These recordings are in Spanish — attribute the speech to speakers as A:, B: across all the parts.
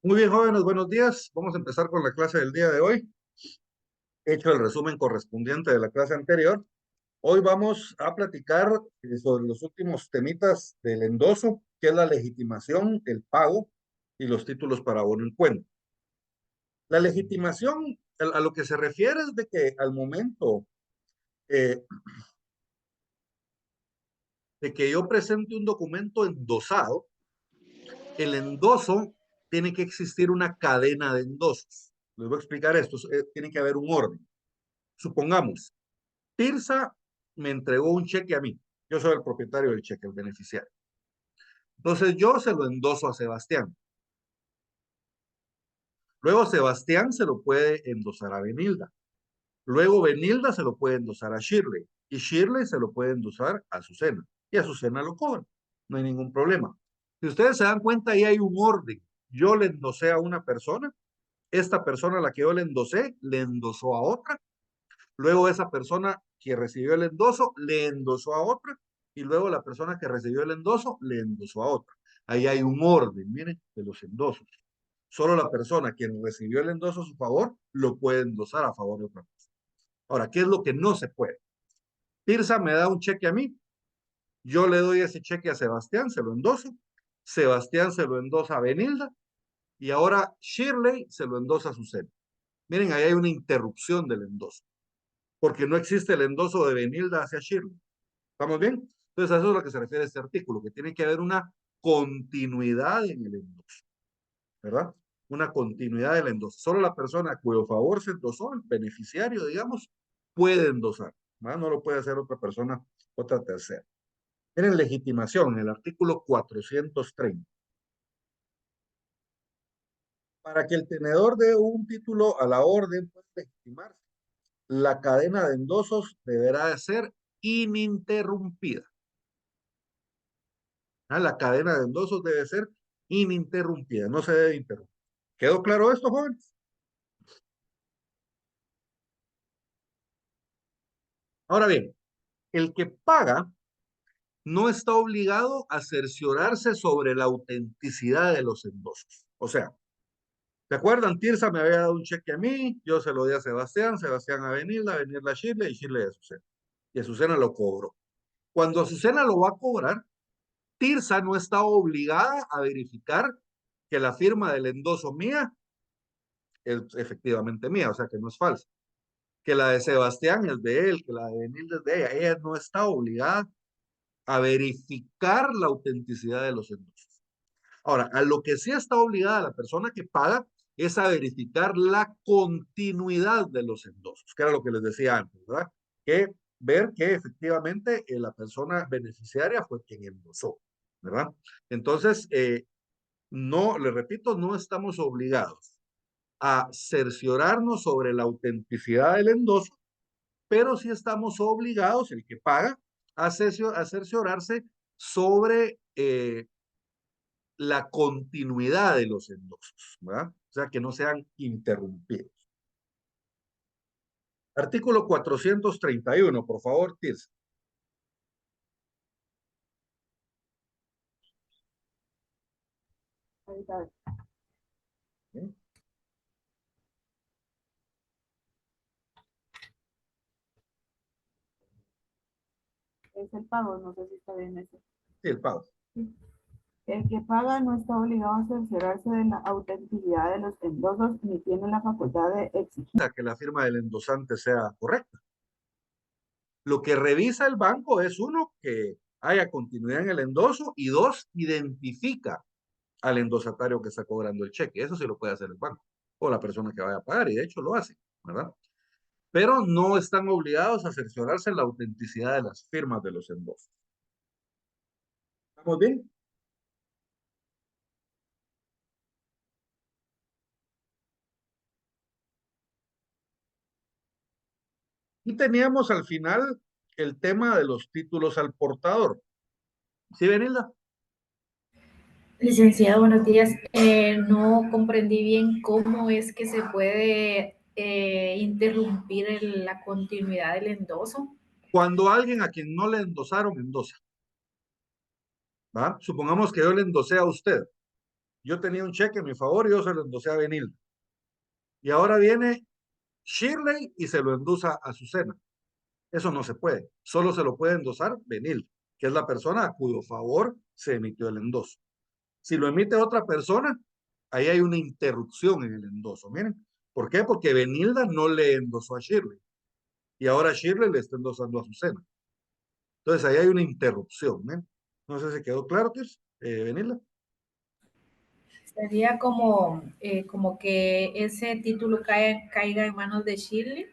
A: Muy bien, jóvenes, buenos días. Vamos a empezar con la clase del día de hoy. He hecho el resumen correspondiente de la clase anterior. Hoy vamos a platicar sobre los últimos temitas del endoso, que es la legitimación, el pago y los títulos para abono en cuenta. La legitimación, a lo que se refiere es de que al momento eh, de que yo presente un documento endosado, el endoso tiene que existir una cadena de endosos. Les voy a explicar esto. Tiene que haber un orden. Supongamos, Tirsa me entregó un cheque a mí. Yo soy el propietario del cheque, el beneficiario. Entonces yo se lo endoso a Sebastián. Luego Sebastián se lo puede endosar a Benilda. Luego Benilda se lo puede endosar a Shirley. Y Shirley se lo puede endosar a Azucena. Y Azucena lo cobra. No hay ningún problema. Si ustedes se dan cuenta, ahí hay un orden. Yo le endosé a una persona. Esta persona a la que yo le endosó a otra. Luego esa persona que recibió el endoso le endosó a otra y luego la persona que recibió el endoso le endosó a otra. Ahí hay un orden, miren, de los endosos. Solo la persona quien recibió el endoso a su favor lo puede endosar a favor de otra persona. Ahora, ¿qué es lo que no se puede? Tirsa me da un cheque a mí, yo le doy ese cheque a Sebastián, se lo endoso, Sebastián se lo endosa a Benilda y ahora Shirley se lo endosa a Susana. Miren, ahí hay una interrupción del endoso porque no existe el endoso de Benilda hacia Shirley. ¿Estamos bien? Entonces, a eso es a lo que se refiere este artículo, que tiene que haber una continuidad en el endoso, ¿verdad? Una continuidad del endoso. Solo la persona a cuyo favor se endosó, el beneficiario, digamos, puede endosar, ¿verdad? No lo puede hacer otra persona, otra tercera. Miren, legitimación, en el artículo 430. Para que el tenedor dé un título a la orden pueda legitimarse, la cadena de endosos deberá de ser ininterrumpida. La cadena de endosos debe ser ininterrumpida, no se debe interrumpir. ¿Quedó claro esto, jóvenes? Ahora bien, el que paga no está obligado a cerciorarse sobre la autenticidad de los endosos. O sea, ¿se acuerdan? Tirsa me había dado un cheque a mí, yo se lo di a Sebastián, Sebastián a Benilda a Shirley y Shirley a Azucena. Y Azucena lo cobró. Cuando Azucena lo va a cobrar, Tirsa no está obligada a verificar que la firma del endoso mía es efectivamente mía, o sea que no es falsa. Que la de Sebastián es de él, que la de Benilde es de ella. Ella no está obligada a verificar la autenticidad de los endosos. Ahora, a lo que sí está obligada la persona que paga es a verificar la continuidad de los endosos, que era lo que les decía antes, ¿verdad? Que ver que efectivamente la persona beneficiaria fue quien endosó, ¿verdad? Entonces, no, le repito, no estamos obligados a cerciorarnos sobre la autenticidad del endoso, pero sí estamos obligados, el que paga, a cerciorarse sobre la continuidad de los endosos, ¿verdad? O sea, que no sean interrumpidos. Artículo 431, por favor, Tirsa. ¿Sí?
B: Es el pago, no sé si está bien eso.
A: Sí, el pago.
B: Sí. El que paga no está obligado a cerciorarse de la autenticidad de los endosos ni tiene la facultad de
A: O
B: exigir.
A: sea, que la firma del endosante sea correcta. Lo que revisa el banco es, uno, que haya continuidad en el endoso y dos, identifica al endosatario que está cobrando el cheque. Eso sí lo puede hacer el banco o la persona que vaya a pagar y de hecho lo hace, ¿verdad? Pero no están obligados a cerciorarse la autenticidad de las firmas de los endosos. ¿Estamos bien? Y teníamos al final el tema de los títulos al portador. ¿Sí, Benilda?
C: Licenciado, buenos días. No comprendí bien cómo es que se puede interrumpir la continuidad del endoso.
A: Cuando alguien a quien no le endosaron, endosa. ¿Va? Supongamos que yo le endosé a usted. yo tenía un cheque a mi favor y yo se lo endosé a Benilda. Y ahora viene Shirley y se lo endosa a Azucena. Eso no se puede. Solo se lo puede endosar Benilda, que es la persona a cuyo favor se emitió el endoso. Si lo emite otra persona, ahí hay una interrupción en el endoso. Miren, ¿por qué? Porque Benilda no le endosó a Shirley y ahora Shirley le está endosando a Azucena. Entonces ahí hay una interrupción. ¿Eh? No sé si quedó claro, Benilda.
C: Sería como que ese título caiga en manos de Shirley,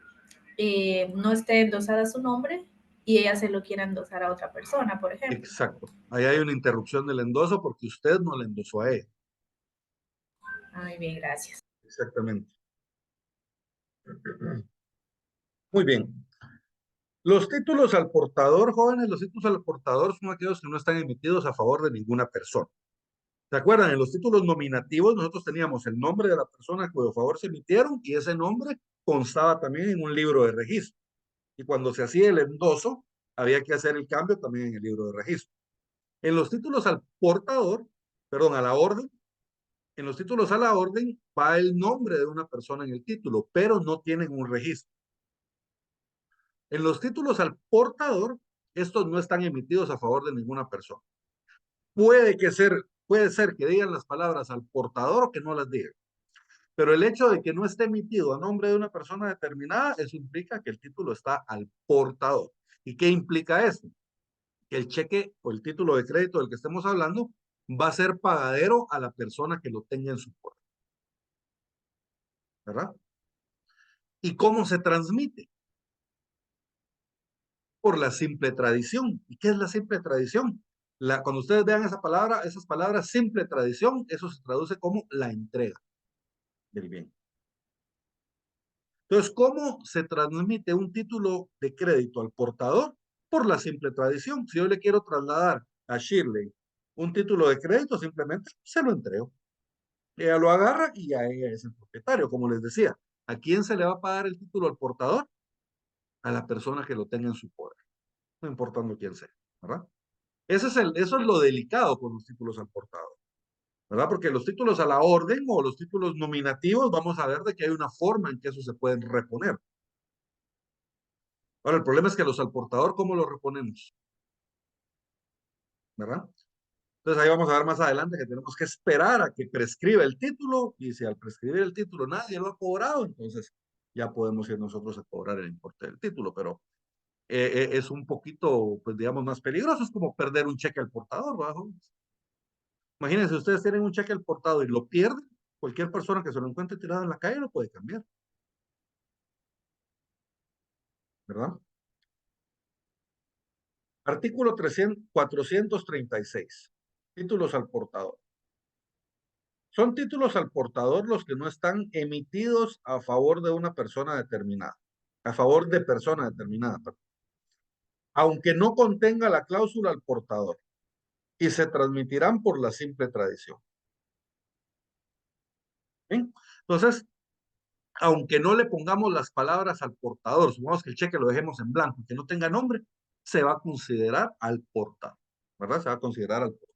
C: no esté endosada su nombre y ella se lo quiera endosar a otra persona, por ejemplo.
A: Exacto. Ahí hay una interrupción del endoso porque usted no le endosó a ella.
C: Muy bien, gracias.
A: Exactamente. Muy bien. Los títulos al portador, jóvenes, los títulos al portador son aquellos que no están emitidos a favor de ninguna persona. ¿Se acuerdan? En los títulos nominativos nosotros teníamos el nombre de la persona a cuyo favor se emitieron y ese nombre constaba también en un libro de registro. Y cuando se hacía el endoso, había que hacer el cambio también en el libro de registro. En los títulos al portador, perdón, a la orden, en los títulos a la orden va el nombre de una persona en el título, pero no tienen un registro. En los títulos al portador, estos no están emitidos a favor de ninguna persona. Puede ser que digan las palabras al portador o que no las digan. Pero el hecho de que no esté emitido a nombre de una persona determinada, eso implica que el título está al portador. ¿Y qué implica esto? Que el cheque o el título de crédito del que estemos hablando va a ser pagadero a la persona que lo tenga en su poder. ¿Verdad? ¿Y cómo se transmite? Por la simple tradición. ¿Y qué es la simple tradición? Cuando ustedes vean esa palabra, esas palabras simple tradición, eso se traduce como la entrega del bien. Entonces, ¿cómo se transmite un título de crédito al portador? Por la simple tradición. Si yo le quiero trasladar a Shirley un título de crédito, simplemente se lo entrego. Ella lo agarra y ya ella es el propietario, como les decía. ¿A quién se le va a pagar el título al portador? A la persona que lo tenga en su poder, no importando quién sea, ¿verdad? Eso es lo delicado con los títulos al portador, ¿verdad? Porque los títulos a la orden o los títulos nominativos, vamos a ver de que hay una forma en que eso se pueden reponer. Ahora, el problema es que los al portador, ¿cómo los reponemos? ¿Verdad? Entonces ahí vamos a ver más adelante que tenemos que esperar a que prescriba el título y si al prescribir el título nadie lo ha cobrado, entonces ya podemos ir nosotros a cobrar el importe del título, pero es un poquito, pues digamos, más peligroso, es como perder un cheque al portador, ¿verdad? Imagínense, ustedes tienen un cheque al portador y lo pierden, cualquier persona que se lo encuentre tirado en la calle lo puede cambiar, ¿verdad? Artículo 436. Títulos al portador. Son títulos al portador los que no están emitidos a favor de una persona determinada, a favor de persona determinada, perdón, aunque no contenga la cláusula al portador, y se transmitirán por la simple tradición. ¿Bien? Entonces, aunque no le pongamos las palabras al portador, supongamos que el cheque lo dejemos en blanco, que no tenga nombre, se va a considerar al portador, ¿verdad? Se va a considerar al portador.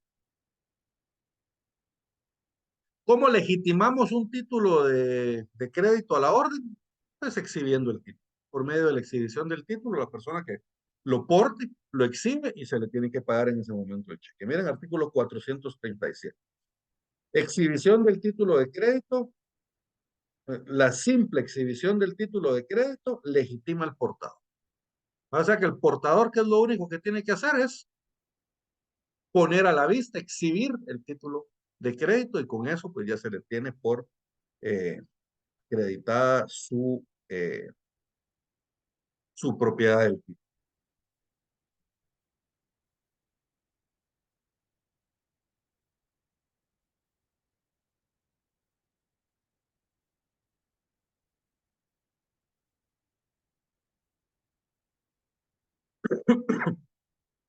A: ¿Cómo legitimamos un título de crédito a la orden? Pues exhibiendo el título. Por medio de la exhibición del título, la persona que lo porte, lo exhibe y se le tiene que pagar en ese momento el cheque. Miren, artículo 437. Exhibición del título de crédito. La simple exhibición del título de crédito legitima al portador. O sea que el portador, que es lo único que tiene que hacer es poner a la vista, exhibir el título de crédito y con eso pues ya se le tiene por acreditada su propiedad del título.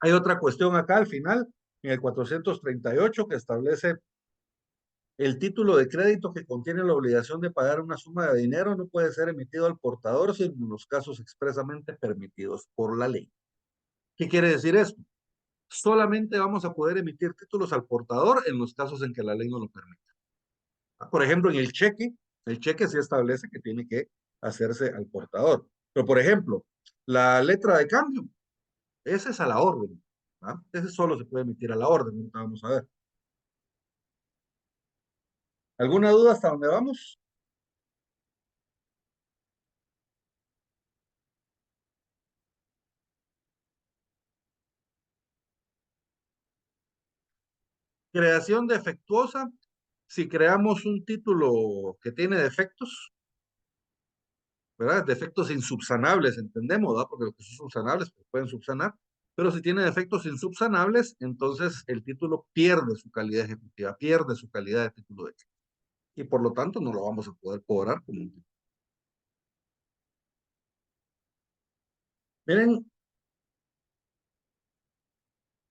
A: Hay otra cuestión acá al final, en el 438, que establece el título de crédito que contiene la obligación de pagar una suma de dinero no puede ser emitido al portador sino en los casos expresamente permitidos por la ley. ¿Qué quiere decir esto? solamente vamos a poder emitir títulos al portador en los casos en que la ley no lo permita. Por ejemplo, en el cheque sí establece que tiene que hacerse al portador. Pero, por ejemplo, la letra de cambio, esa es a la orden. ¿Va? Ese solo se puede emitir a la orden. Ahorita vamos a ver. ¿Alguna duda hasta dónde vamos? Creación defectuosa. Si creamos un título que tiene defectos, ¿verdad? Defectos insubsanables, entendemos, ¿verdad? Porque los que son subsanables pues, pueden subsanar, pero si tiene defectos insubsanables, entonces el título pierde su calidad ejecutiva, pierde su calidad de título de crédito. Y por lo tanto no lo vamos a poder cobrar como un título. Miren,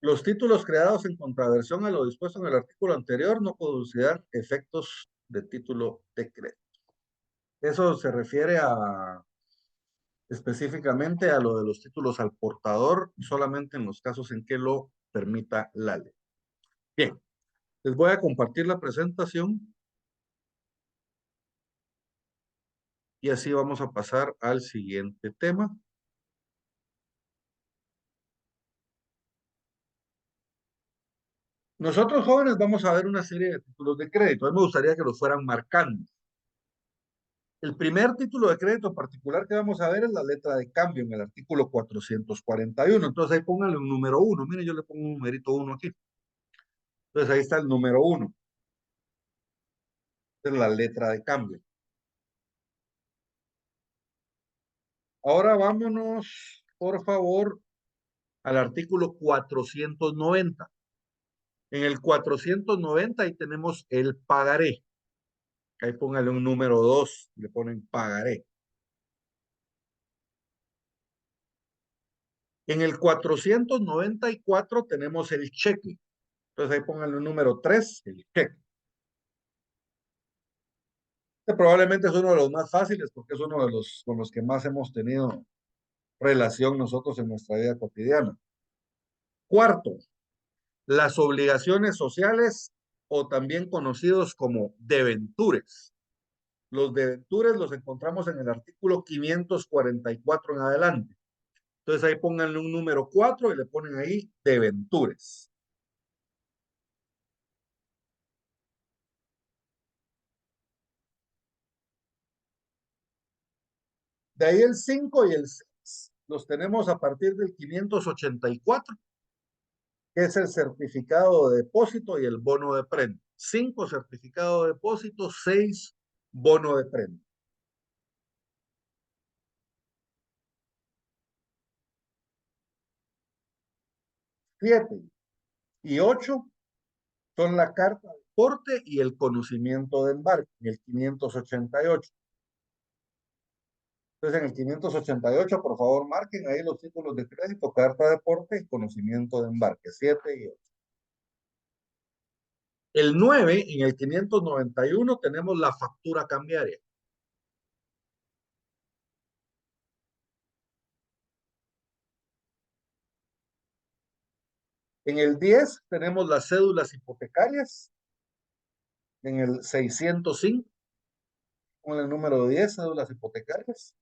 A: los títulos creados en contraversión a lo dispuesto en el artículo anterior no producirán efectos de título de crédito. Eso se refiere a específicamente a lo de los títulos al portador, solamente en los casos en que lo permita la ley. Bien, les voy a compartir la presentación y así vamos a pasar al siguiente tema. Nosotros jóvenes vamos a ver una serie de títulos de crédito. A mí me gustaría que los fueran marcando. El primer título de crédito particular que vamos a ver es la letra de cambio en el artículo 441. Entonces ahí pónganle un número 1. Miren, yo le pongo un numerito 1 aquí. Entonces ahí está el número 1. Es la letra de cambio. Ahora vámonos, por favor, al artículo 490. En el 490 ahí tenemos el pagaré. Ahí póngale un número 2, le ponen pagaré. En el 494 tenemos el cheque. Entonces ahí póngale un número 3, el cheque. Este probablemente es uno de los más fáciles porque es uno de los con los que más hemos tenido relación nosotros en nuestra vida cotidiana. Cuarto, las obligaciones sociales o también conocidos como deventures. Los deventures los encontramos en el artículo 544 en adelante. Entonces ahí pónganle un número 4 y le ponen ahí deventures. De ahí el 5 y el 6 los tenemos a partir del 584, que es el certificado de depósito y el bono de prenda. 5 certificado de depósito, 6 bono de prenda. 7 y 8 son la carta de porte y el conocimiento de embarque, en el 588. Entonces, en el 588, por favor, marquen ahí los títulos de crédito, carta de porte y conocimiento de embarque, 7 y 8. El 9, en el 591, tenemos la factura cambiaria. En el 10 tenemos las cédulas hipotecarias. En el 605, con el número 10, cédulas hipotecarias.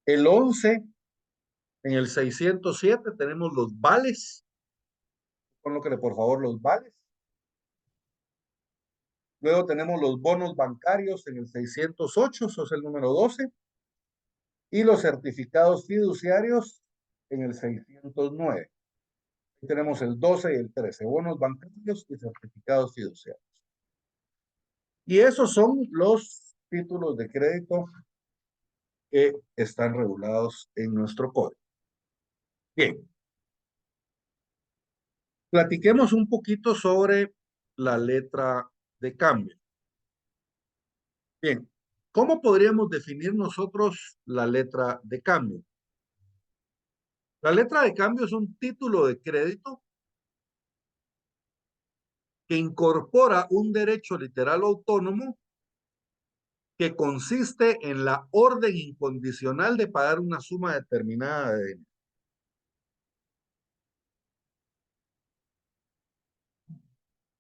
A: El 11, en el 607, tenemos los vales. Pónganle por favor los vales. Luego tenemos los bonos bancarios en el 608, eso es el número 12. Y los certificados fiduciarios en el 609. Aquí tenemos el 12 y el 13, bonos bancarios y certificados fiduciarios. Y esos son los títulos de crédito que están regulados en nuestro código. Bien. Platiquemos un poquito sobre la letra de cambio. Bien, ¿cómo podríamos definir nosotros la letra de cambio? La letra de cambio es un título de crédito que incorpora un derecho literal autónomo que consiste en la orden incondicional de pagar una suma determinada de dinero.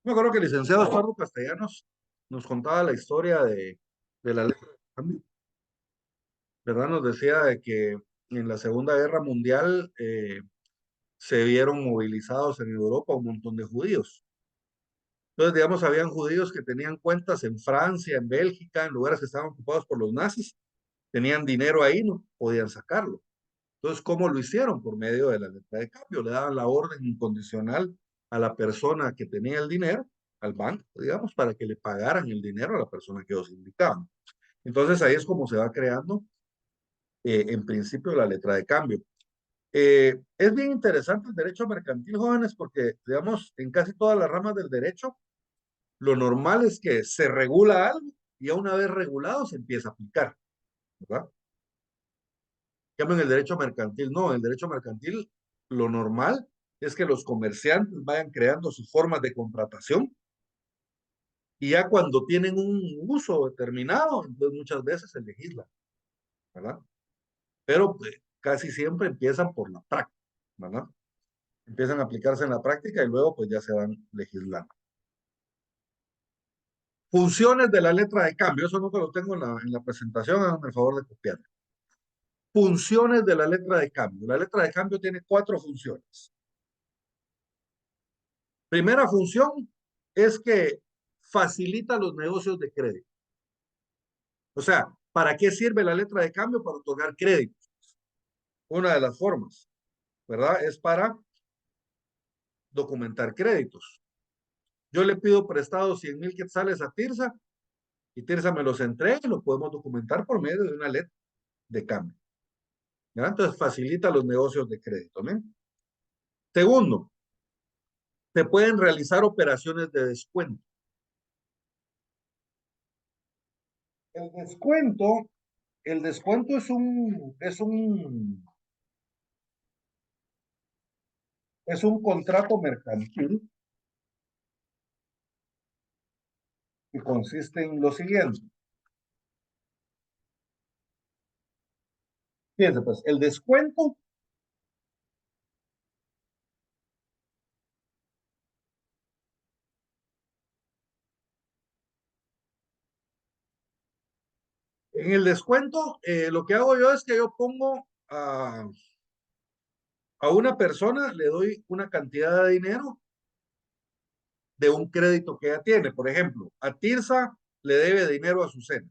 A: Me acuerdo que el licenciado Eduardo Castellanos nos contaba la historia de la letra de cambio, ¿verdad? Nos decía de que en la Segunda Guerra Mundial se vieron movilizados en Europa un montón de judíos. Entonces, digamos, habían judíos que tenían cuentas en Francia, en Bélgica, en lugares que estaban ocupados por los nazis, tenían dinero ahí, no podían sacarlo. Entonces, ¿cómo lo hicieron? Por medio de la letra de cambio. Le daban la orden incondicional a la persona que tenía el dinero, al banco, digamos, para que le pagaran el dinero a la persona que ellos indicaban. Entonces, ahí es como se va creando, en principio, la letra de cambio. Es bien interesante el derecho mercantil, jóvenes, porque, digamos, en casi todas las ramas del derecho, lo normal es que se regula algo y ya una vez regulado se empieza a aplicar, ¿verdad? En cambio, en el derecho mercantil, no, en el derecho mercantil lo normal es que los comerciantes vayan creando sus formas de contratación y ya cuando tienen un uso determinado, entonces muchas veces se legisla, ¿verdad? Pero casi siempre empiezan por la práctica, ¿verdad? Empiezan a aplicarse en la práctica y luego pues ya se van legislando. Funciones de la letra de cambio, eso no te lo tengo en la presentación, háganme el favor de copiar. Funciones de la letra de cambio. La letra de cambio tiene 4 funciones. Primera función es que facilita los negocios de crédito. O sea, ¿para qué sirve la letra de cambio? Para otorgar crédito. Una de las formas, ¿verdad? Es para documentar créditos. Yo le pido prestado 100,000 quetzales a Tirsa y Tirsa me los entrega y lo podemos documentar por medio de una letra de cambio. ¿Ya? Entonces facilita los negocios de crédito. ¿Bien? Segundo, se pueden realizar operaciones de descuento. El descuento, el descuento es un contrato mercantil que consiste en lo siguiente. Fíjense, pues, el descuento en el descuento, lo que hago yo es que yo pongo a una persona, le doy una cantidad de dinero de un crédito que ella tiene. Por ejemplo, a Tirsa le debe dinero a Azucena,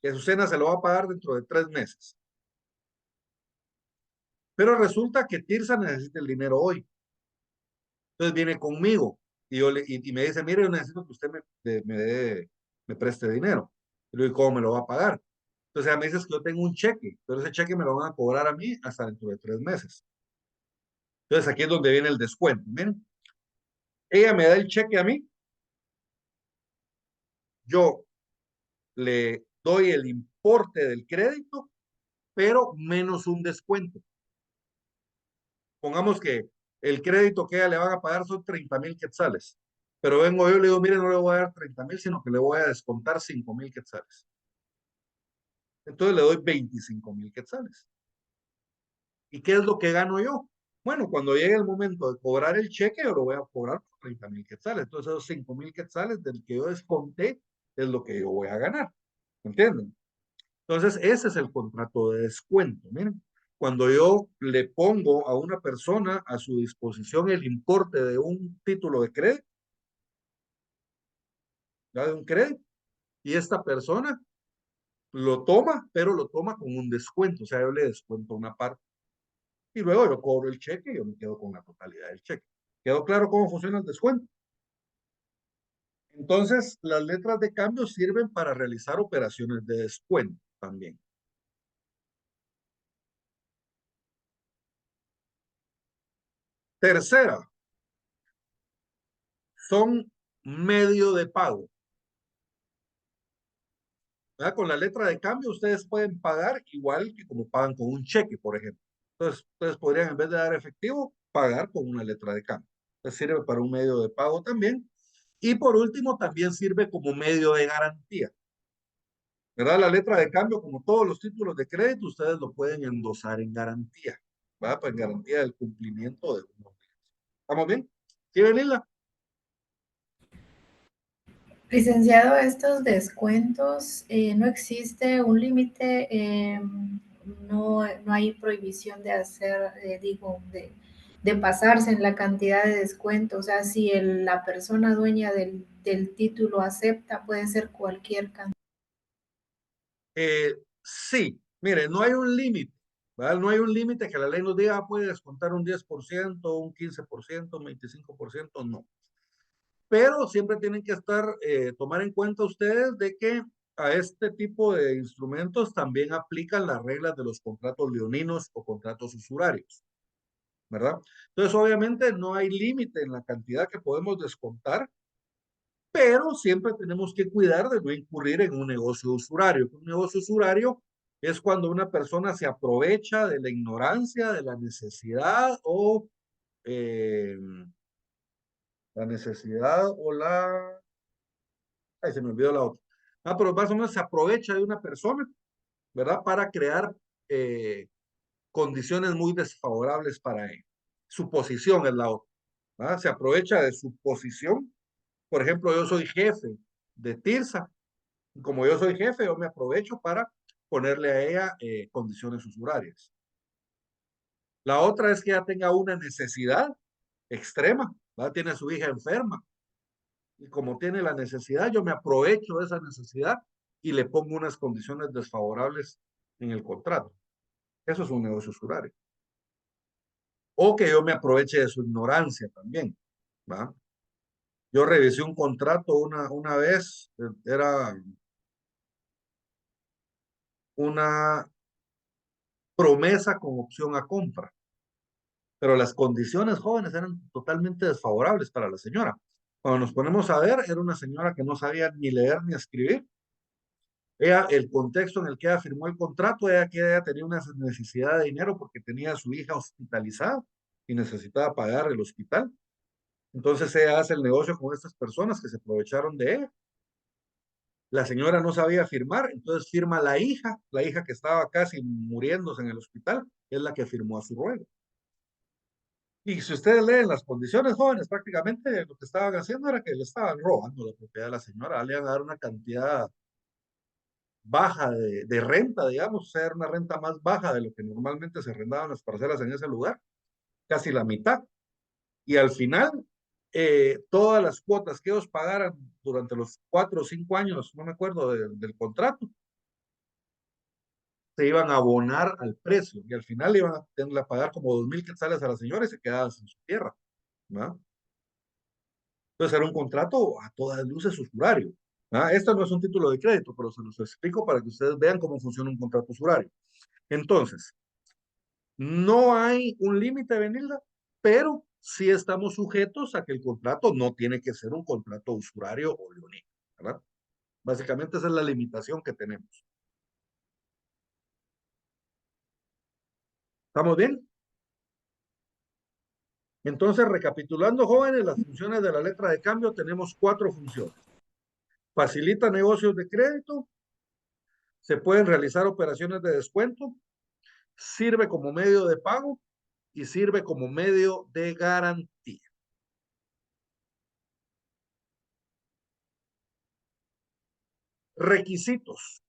A: que Azucena se lo va a pagar dentro de 3 meses. Pero resulta que Tirsa necesita el dinero hoy. Entonces viene conmigo y me dice, mire, yo necesito que usted me preste dinero. Y le digo, ¿cómo me lo va a pagar? Entonces ella me dice que yo tengo un cheque, pero ese cheque me lo van a cobrar a mí hasta dentro de 3 meses. Entonces aquí es donde viene el descuento. Miren, ella me da el cheque a mí, yo le doy el importe del crédito, pero menos un descuento. Pongamos que el crédito que ella le van a pagar son 30,000 quetzales. Pero vengo yo y le digo, mire, no le voy a dar 30,000, sino que le voy a descontar 5,000 quetzales. Entonces le doy 25,000 quetzales. ¿Y qué es lo que gano yo? Bueno, cuando llegue el momento de cobrar el cheque, yo lo voy a cobrar por 30,000 quetzales. Entonces esos 5,000 quetzales del que yo desconté es lo que yo voy a ganar. ¿Entienden? Entonces ese es el contrato de descuento. Miren, cuando yo le pongo a una persona a su disposición el importe de un título de crédito, ¿ya? De un crédito, y esta persona lo toma, pero lo toma con un descuento, o sea, yo le descuento una parte. Y luego yo cobro el cheque y yo me quedo con la totalidad del cheque. ¿Quedó claro cómo funciona el descuento? Entonces, las letras de cambio sirven para realizar operaciones de descuento también. Tercera, son medio de pago. ¿Verdad? Con la letra de cambio ustedes pueden pagar igual que como pagan con un cheque, por ejemplo. Entonces, ustedes podrían, en vez de dar efectivo, pagar con una letra de cambio. Entonces, sirve para un medio de pago también. Y por último, también sirve como medio de garantía. ¿verdad? La letra de cambio, como todos los títulos de crédito, ustedes lo pueden endosar en garantía, ¿va? Pues en garantía del cumplimiento de una obligación. ¿Estamos bien? ¿Sí, Benila?
C: Licenciado, estos descuentos, no existe un límite, no hay prohibición de hacer, digo, de pasarse en la cantidad de descuento. O sea, si la persona dueña del título acepta, puede ser cualquier cantidad.
A: Sí, mire, no hay un límite, ¿verdad? No hay un límite que la ley nos diga, puede descontar un 10%, un 15%, un 25%, no. Pero siempre tienen que tomar en cuenta ustedes de que a este tipo de instrumentos también aplican las reglas de los contratos leoninos o contratos usurarios, ¿verdad? Entonces, obviamente, no hay límite en la cantidad que podemos descontar, pero siempre tenemos que cuidar de no incurrir en un negocio usurario. Un negocio usurario es cuando una persona se aprovecha de la ignorancia, de la necesidad o eh, ay, se me olvidó la otra. Pero más o menos se aprovecha de una persona, ¿verdad? Para crear eh, condiciones muy desfavorables para él. Su posición es la otra, ¿verdad? Se aprovecha de su posición. Por ejemplo, yo soy jefe de Tirsa. Como yo soy jefe, yo me aprovecho para ponerle a ella condiciones usurarias. La otra es que ella tenga una necesidad extrema, ¿verdad? Tiene a su hija enferma y como tiene la necesidad, yo me aprovecho de esa necesidad y le pongo unas condiciones desfavorables en el contrato. Eso es un negocio usurario. O que yo me aproveche de su ignorancia también, ¿va? Yo revisé un contrato una vez, era una promesa con opción a compra, pero las condiciones jóvenes eran totalmente desfavorables para la señora. Cuando nos ponemos a ver, era una señora que no sabía ni leer ni escribir. Ella, el contexto en el que ella firmó el contrato, ella tenía una necesidad de dinero porque tenía a su hija hospitalizada y necesitaba pagar el hospital. Entonces ella hace el negocio con estas personas que se aprovecharon de ella. La señora no sabía firmar, entonces firma la hija que estaba casi muriéndose en el hospital, es la que firmó a su ruego. Y si ustedes leen las condiciones jóvenes, prácticamente lo que estaban haciendo era que le estaban robando la propiedad de la señora, le iban a dar una cantidad baja de renta, digamos, o sea, era una renta más baja de lo que normalmente se arrendaban las parcelas en ese lugar, casi la mitad. Y al final, todas las cuotas que ellos pagaran durante los 4 o 5 años, no me acuerdo del contrato, se iban a abonar al precio y al final iban a tener a pagar como 2,000 quetzales a la señora y se quedaban sin su tierra, ¿no? Entonces era un contrato a todas luces usurario. ¿Ah? Esto no es un título de crédito, pero se los explico para que ustedes vean cómo funciona un contrato usurario. Entonces, no hay un límite, Benilda, pero sí estamos sujetos a que el contrato no tiene que ser un contrato usurario o leonino, ¿verdad? Básicamente esa es la limitación que tenemos. ¿Estamos bien? Entonces, recapitulando, jóvenes, las funciones de la letra de cambio, tenemos 4 funciones. Facilita negocios de crédito, se pueden realizar operaciones de descuento, sirve como medio de pago y sirve como medio de garantía. Requisitos.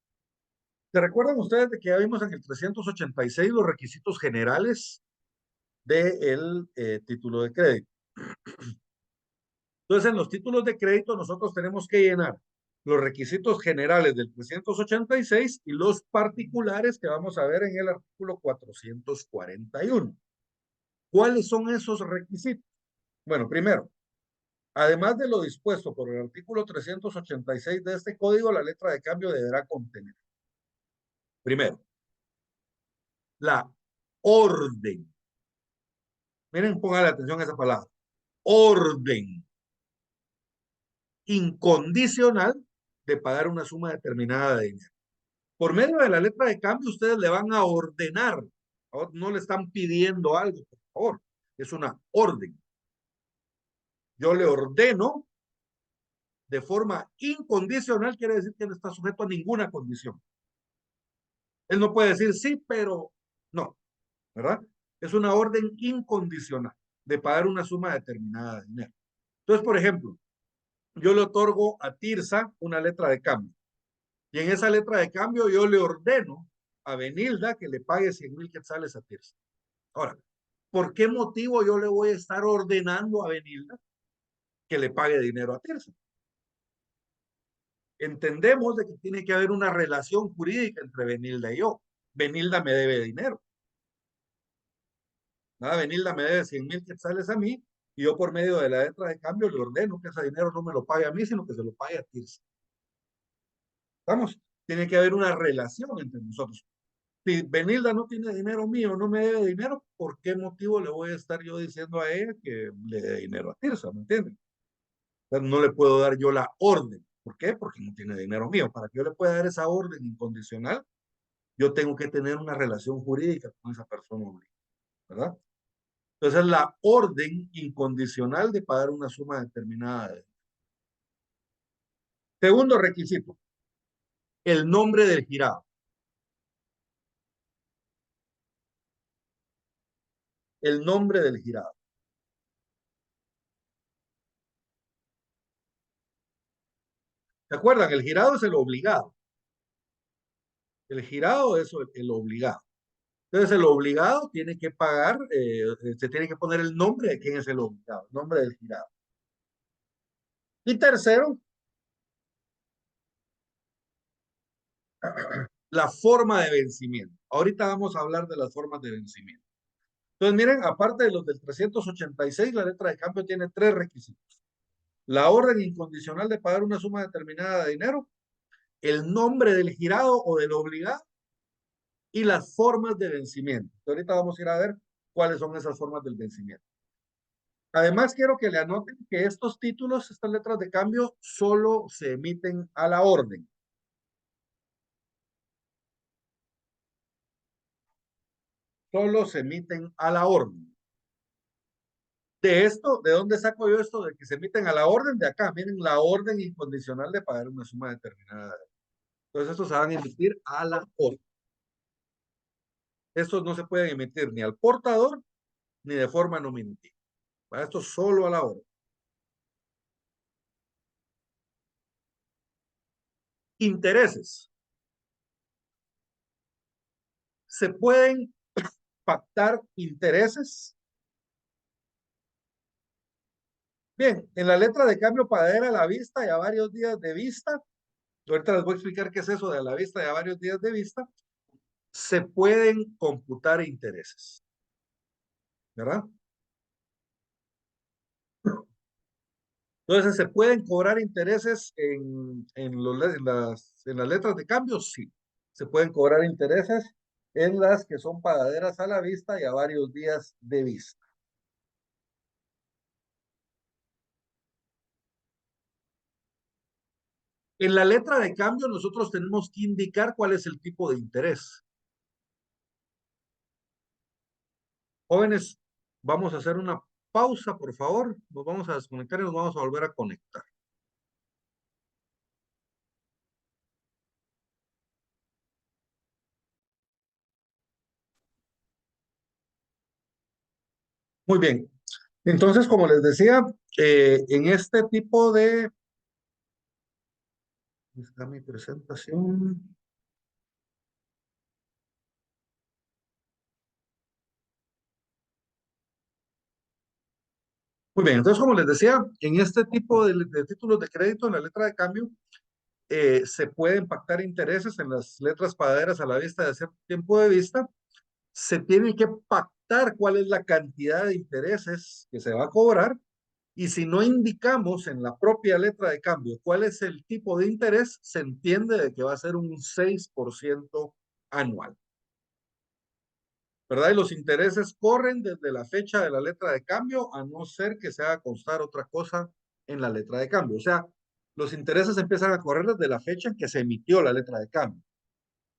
A: ¿Se recuerdan ustedes de que ya vimos en el 386 los requisitos generales del título de crédito? Entonces, en los títulos de crédito nosotros tenemos que llenar los requisitos generales del 386 y los particulares que vamos a ver en el artículo 441. ¿Cuáles son esos requisitos? Bueno, primero, además de lo dispuesto por el artículo 386 de este código, la letra de cambio deberá contener, primero, la orden. Miren, pongan atención a esa palabra. Orden incondicional de pagar una suma determinada de dinero. Por medio de la letra de cambio, ustedes le van a ordenar. No le están pidiendo algo, por favor. Es una orden. Yo le ordeno de forma incondicional, quiere decir que no está sujeto a ninguna condición. Él no puede decir sí, pero no, ¿verdad? Es una orden incondicional de pagar una suma determinada de dinero. Entonces, por ejemplo, yo le otorgo a Tirsa una letra de cambio. Y en esa letra de cambio yo le ordeno a Benilda que le pague 100,000 quetzales a Tirsa. Ahora, ¿por qué motivo yo le voy a estar ordenando a Benilda que le pague dinero a Tirsa? Entendemos de que tiene que haber una relación jurídica entre Benilda y yo. Benilda me debe dinero. Nada, Benilda me debe 100,000 quetzales a mí y yo por medio de la letra de cambio le ordeno que ese dinero no me lo pague a mí, sino que se lo pague a Tirsa. ¿Vamos? Tiene que haber una relación entre nosotros. Si Benilda no tiene dinero mío, no me debe dinero, ¿por qué motivo le voy a estar yo diciendo a ella que le dé dinero a Tirsa? ¿Me entienden? O sea, no le puedo dar yo la orden. ¿Por qué? Porque no tiene dinero mío. Para que yo le pueda dar esa orden incondicional, yo tengo que tener una relación jurídica con esa persona, ¿verdad? Entonces, es la orden incondicional de pagar una suma determinada. Segundo requisito, el nombre del girado. El nombre del girado. ¿Se acuerdan? El girado es el obligado. El girado es el obligado. Entonces, el obligado tiene que pagar, se tiene que poner el nombre de quién es el obligado, el nombre del girado. Y tercero, la forma de vencimiento. Ahorita vamos a hablar de las formas de vencimiento. Entonces, miren, aparte de los del 386, la letra de cambio tiene 3 requisitos. La orden incondicional de pagar una suma determinada de dinero, el nombre del girado o del obligado y las formas de vencimiento. Ahorita vamos a ir a ver cuáles son esas formas del vencimiento. Además, quiero que le anoten que estos títulos, estas letras de cambio, solo se emiten a la orden. Solo se emiten a la orden. De esto, ¿de dónde saco yo esto de que se emiten a la orden? De acá, miren, la orden incondicional de pagar una suma determinada. Entonces, estos se van a emitir a la orden. Estos no se pueden emitir ni al portador ni de forma nominativa. Para esto solo a la orden. Intereses. Se pueden pactar intereses. Bien, en la letra de cambio pagadera a la vista y a varios días de vista, ahorita les voy a explicar qué es eso de a la vista y a varios días de vista, se pueden computar intereses, ¿verdad? Entonces, ¿se pueden cobrar intereses en las letras de cambio? Sí. Se pueden cobrar intereses en las que son pagaderas a la vista y a varios días de vista. En la letra de cambio nosotros tenemos que indicar cuál es el tipo de interés. Jóvenes, vamos a hacer una pausa, por favor. Nos vamos a desconectar y nos vamos a volver a conectar. Muy bien. Entonces, como les decía, en este tipo de... Está mi presentación. Muy bien, entonces como les decía, en este tipo de títulos de crédito, en la letra de cambio, se pueden pactar intereses en las letras pagaderas a la vista de cierto tiempo de vista. Se tiene que pactar cuál es la cantidad de intereses que se va a cobrar y si no indicamos en la propia letra de cambio cuál es el tipo de interés, se entiende de que va a ser un 6% anual. ¿Verdad? Y los intereses corren desde la fecha de la letra de cambio, a no ser que se haga constar otra cosa en la letra de cambio. O sea, los intereses empiezan a correr desde la fecha en que se emitió la letra de cambio.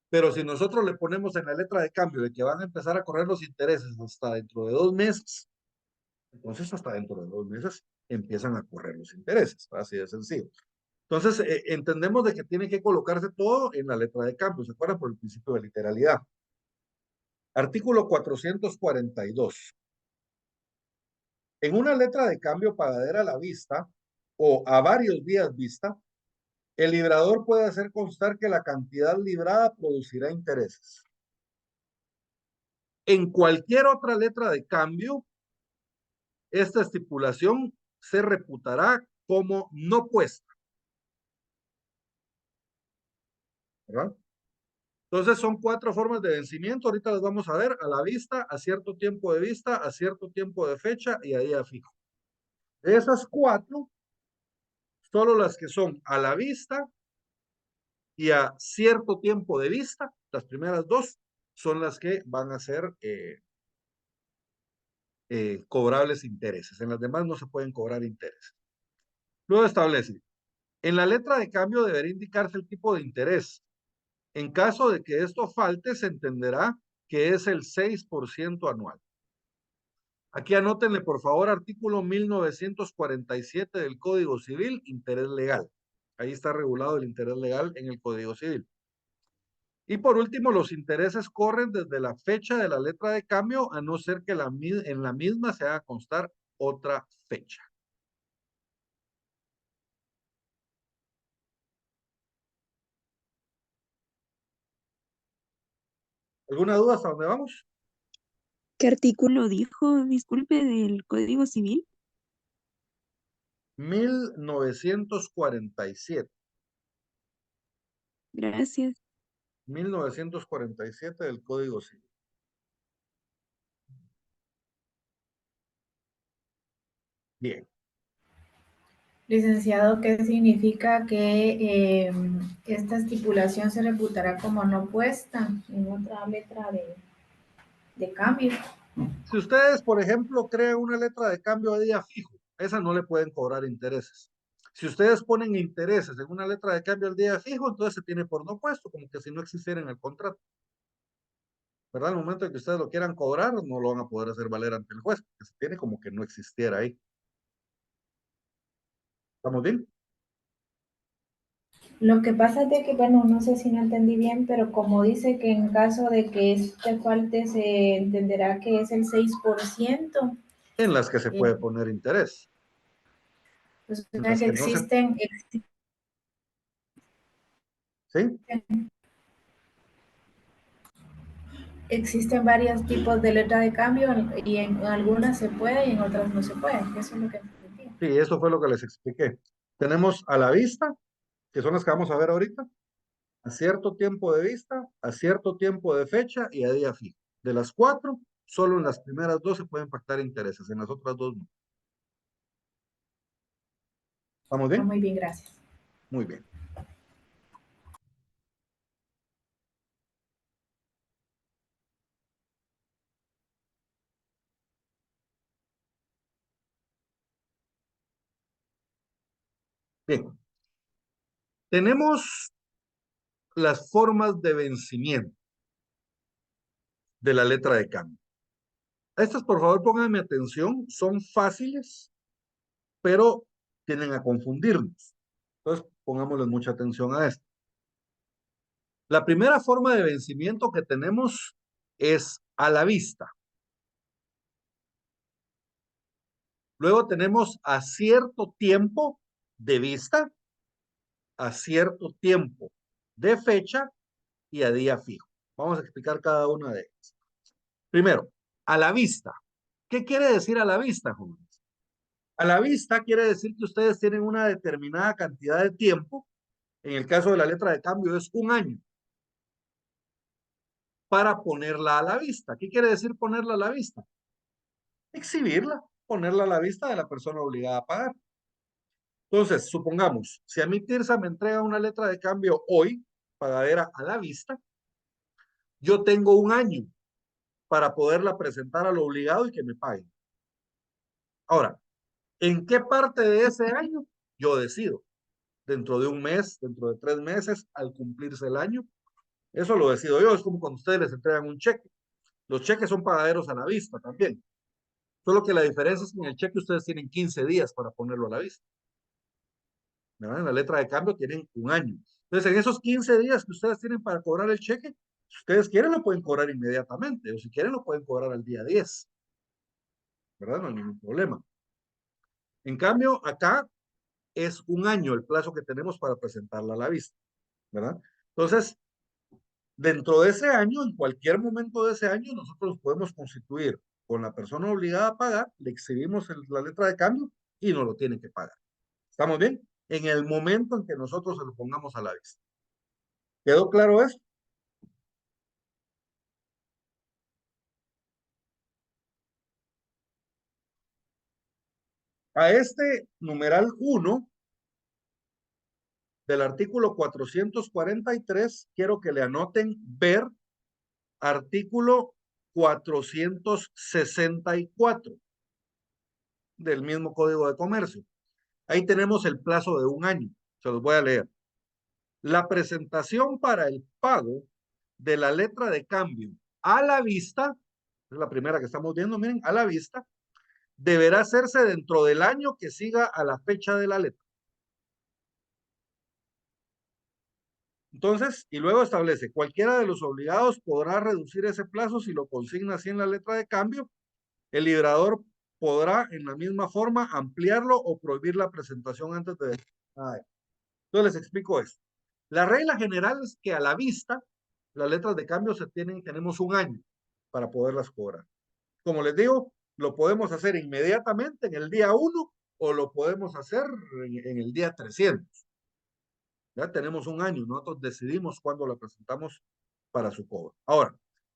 A: Pero si nosotros le ponemos en la letra de cambio de que van a empezar a correr los intereses hasta dentro de 2 meses, entonces hasta dentro de 2 meses empiezan a correr los intereses, así de sencillo. Entonces, entendemos de que tiene que colocarse todo en la letra de cambio, ¿se acuerdan? Por el principio de literalidad. Artículo 442. En una letra de cambio pagadera a la vista o a varios días vista, el librador puede hacer constar que la cantidad librada producirá intereses. En cualquier otra letra de cambio, esta estipulación se reputará como no puesta, ¿verdad? Entonces son 4 formas de vencimiento, ahorita las vamos a ver: a la vista, a cierto tiempo de vista, a cierto tiempo de fecha y a día fijo. De esas 4, solo las que son a la vista y a cierto tiempo de vista, las primeras 2, son las que van a ser cobrables intereses. En las demás no se pueden cobrar intereses. Luego establece: en la letra de cambio deberá indicarse el tipo de interés. En caso de que esto falte, se entenderá que es el 6% anual. Aquí anótenle, por favor, artículo 1947 del Código Civil, interés legal. Ahí está regulado el interés legal en el Código Civil. Y por último, los intereses corren desde la fecha de la letra de cambio, a no ser que en la misma se haga constar otra fecha. ¿Alguna duda hasta dónde vamos?
D: ¿Qué artículo dijo, disculpe, del Código Civil?
A: 1947.
D: Gracias.
A: 1947 del Código Civil. Bien.
C: Licenciado, ¿qué significa que esta estipulación se reputará como no puesta en otra letra de cambio?
A: Si ustedes, por ejemplo, crean una letra de cambio a día fijo, esa no le pueden cobrar intereses. Si ustedes ponen intereses en una letra de cambio al día fijo, entonces se tiene por no puesto, como que si no existiera en el contrato. ¿Verdad? Al momento de que ustedes lo quieran cobrar, no lo van a poder hacer valer ante el juez, porque se tiene como que no existiera ahí. ¿Estamos bien?
C: Lo que pasa es de que, bueno, no sé si no entendí bien, pero como dice que en caso de que este falte, se entenderá que es el 6%.
A: En las que se
C: Eh,
A: puede poner interés.
C: o
A: En
C: sea
A: las
C: que
A: que no se... ¿Sí?
C: existen varios tipos de letra de cambio y en algunas se puede y en otras no se puede. Eso es lo que entendí.
A: Sí, eso fue lo que les expliqué. Tenemos a la vista, que son las que vamos a ver ahorita, a cierto tiempo de vista, a cierto tiempo de fecha y a día fijo. De las 4, solo en las primeras 2 se pueden pactar intereses, en las otras 2 no. ¿Estamos
C: Está
A: bien?
C: muy bien, gracias.
A: Muy bien. Bien. Tenemos las formas de vencimiento de la letra de cambio. Estas, por favor, pónganme atención, son fáciles, pero tienden a confundirnos. Entonces, pongámosle mucha atención a esto. La primera forma de vencimiento que tenemos es a la vista. Luego tenemos a cierto tiempo de vista, a cierto tiempo de fecha y a día fijo. Vamos a explicar cada una de ellas. Primero, a la vista. ¿Qué quiere decir a la vista, jóvenes? A la vista quiere decir que ustedes tienen una determinada cantidad de tiempo, en el caso de la letra de cambio es 1 año, para ponerla a la vista. ¿Qué quiere decir ponerla a la vista? Exhibirla, ponerla a la vista de la persona obligada a pagar. Entonces, supongamos, si a mí Tirsa me entrega una letra de cambio hoy, pagadera a la vista, yo tengo 1 año para poderla presentar al obligado y que me pague. Ahora, ¿en qué parte de ese año? Yo decido. Dentro de 1 mes, dentro de 3 meses, al cumplirse el año. Eso lo decido yo. Es como cuando ustedes les entregan un cheque. Los cheques son pagaderos a la vista también. Solo que la diferencia es que en el cheque ustedes tienen 15 días para ponerlo a la vista. ¿verdad? En la letra de cambio tienen un año. Entonces, en esos 15 días que ustedes tienen para cobrar el cheque, si ustedes quieren lo pueden cobrar inmediatamente, o si quieren lo pueden cobrar al día 10, ¿verdad? No hay ningún problema. En cambio, acá es un año el plazo que tenemos para presentarla a la vista, ¿verdad? Entonces, dentro de ese año, en cualquier momento de ese año, nosotros podemos constituir con la persona obligada a pagar, le exhibimos la letra de cambio y no lo tiene que pagar. ¿Estamos bien? En el momento en que nosotros se lo pongamos a la vista. ¿Quedó claro esto? A este numeral 1 del artículo 443, quiero que le anoten ver artículo 464 del mismo Código de Comercio. Ahí tenemos el plazo de un año. Se los voy a leer. La presentación para el pago de la letra de cambio a la vista, es la primera que estamos viendo, miren, a la vista, deberá hacerse dentro del año que siga a la fecha de la letra. Entonces, y luego establece, cualquiera de los obligados podrá reducir ese plazo si lo consigna así en la letra de cambio. El liberador podrá en la misma forma ampliarlo o prohibir la presentación antes de... Entonces les explico esto. La regla general es que a la vista, las letras de cambio tenemos un año para poderlas cobrar. Como les digo, lo podemos hacer inmediatamente en el día 1 o lo podemos hacer en el día 300. Ya tenemos un año, nosotros decidimos cuándo la presentamos para su cobro. Ahora,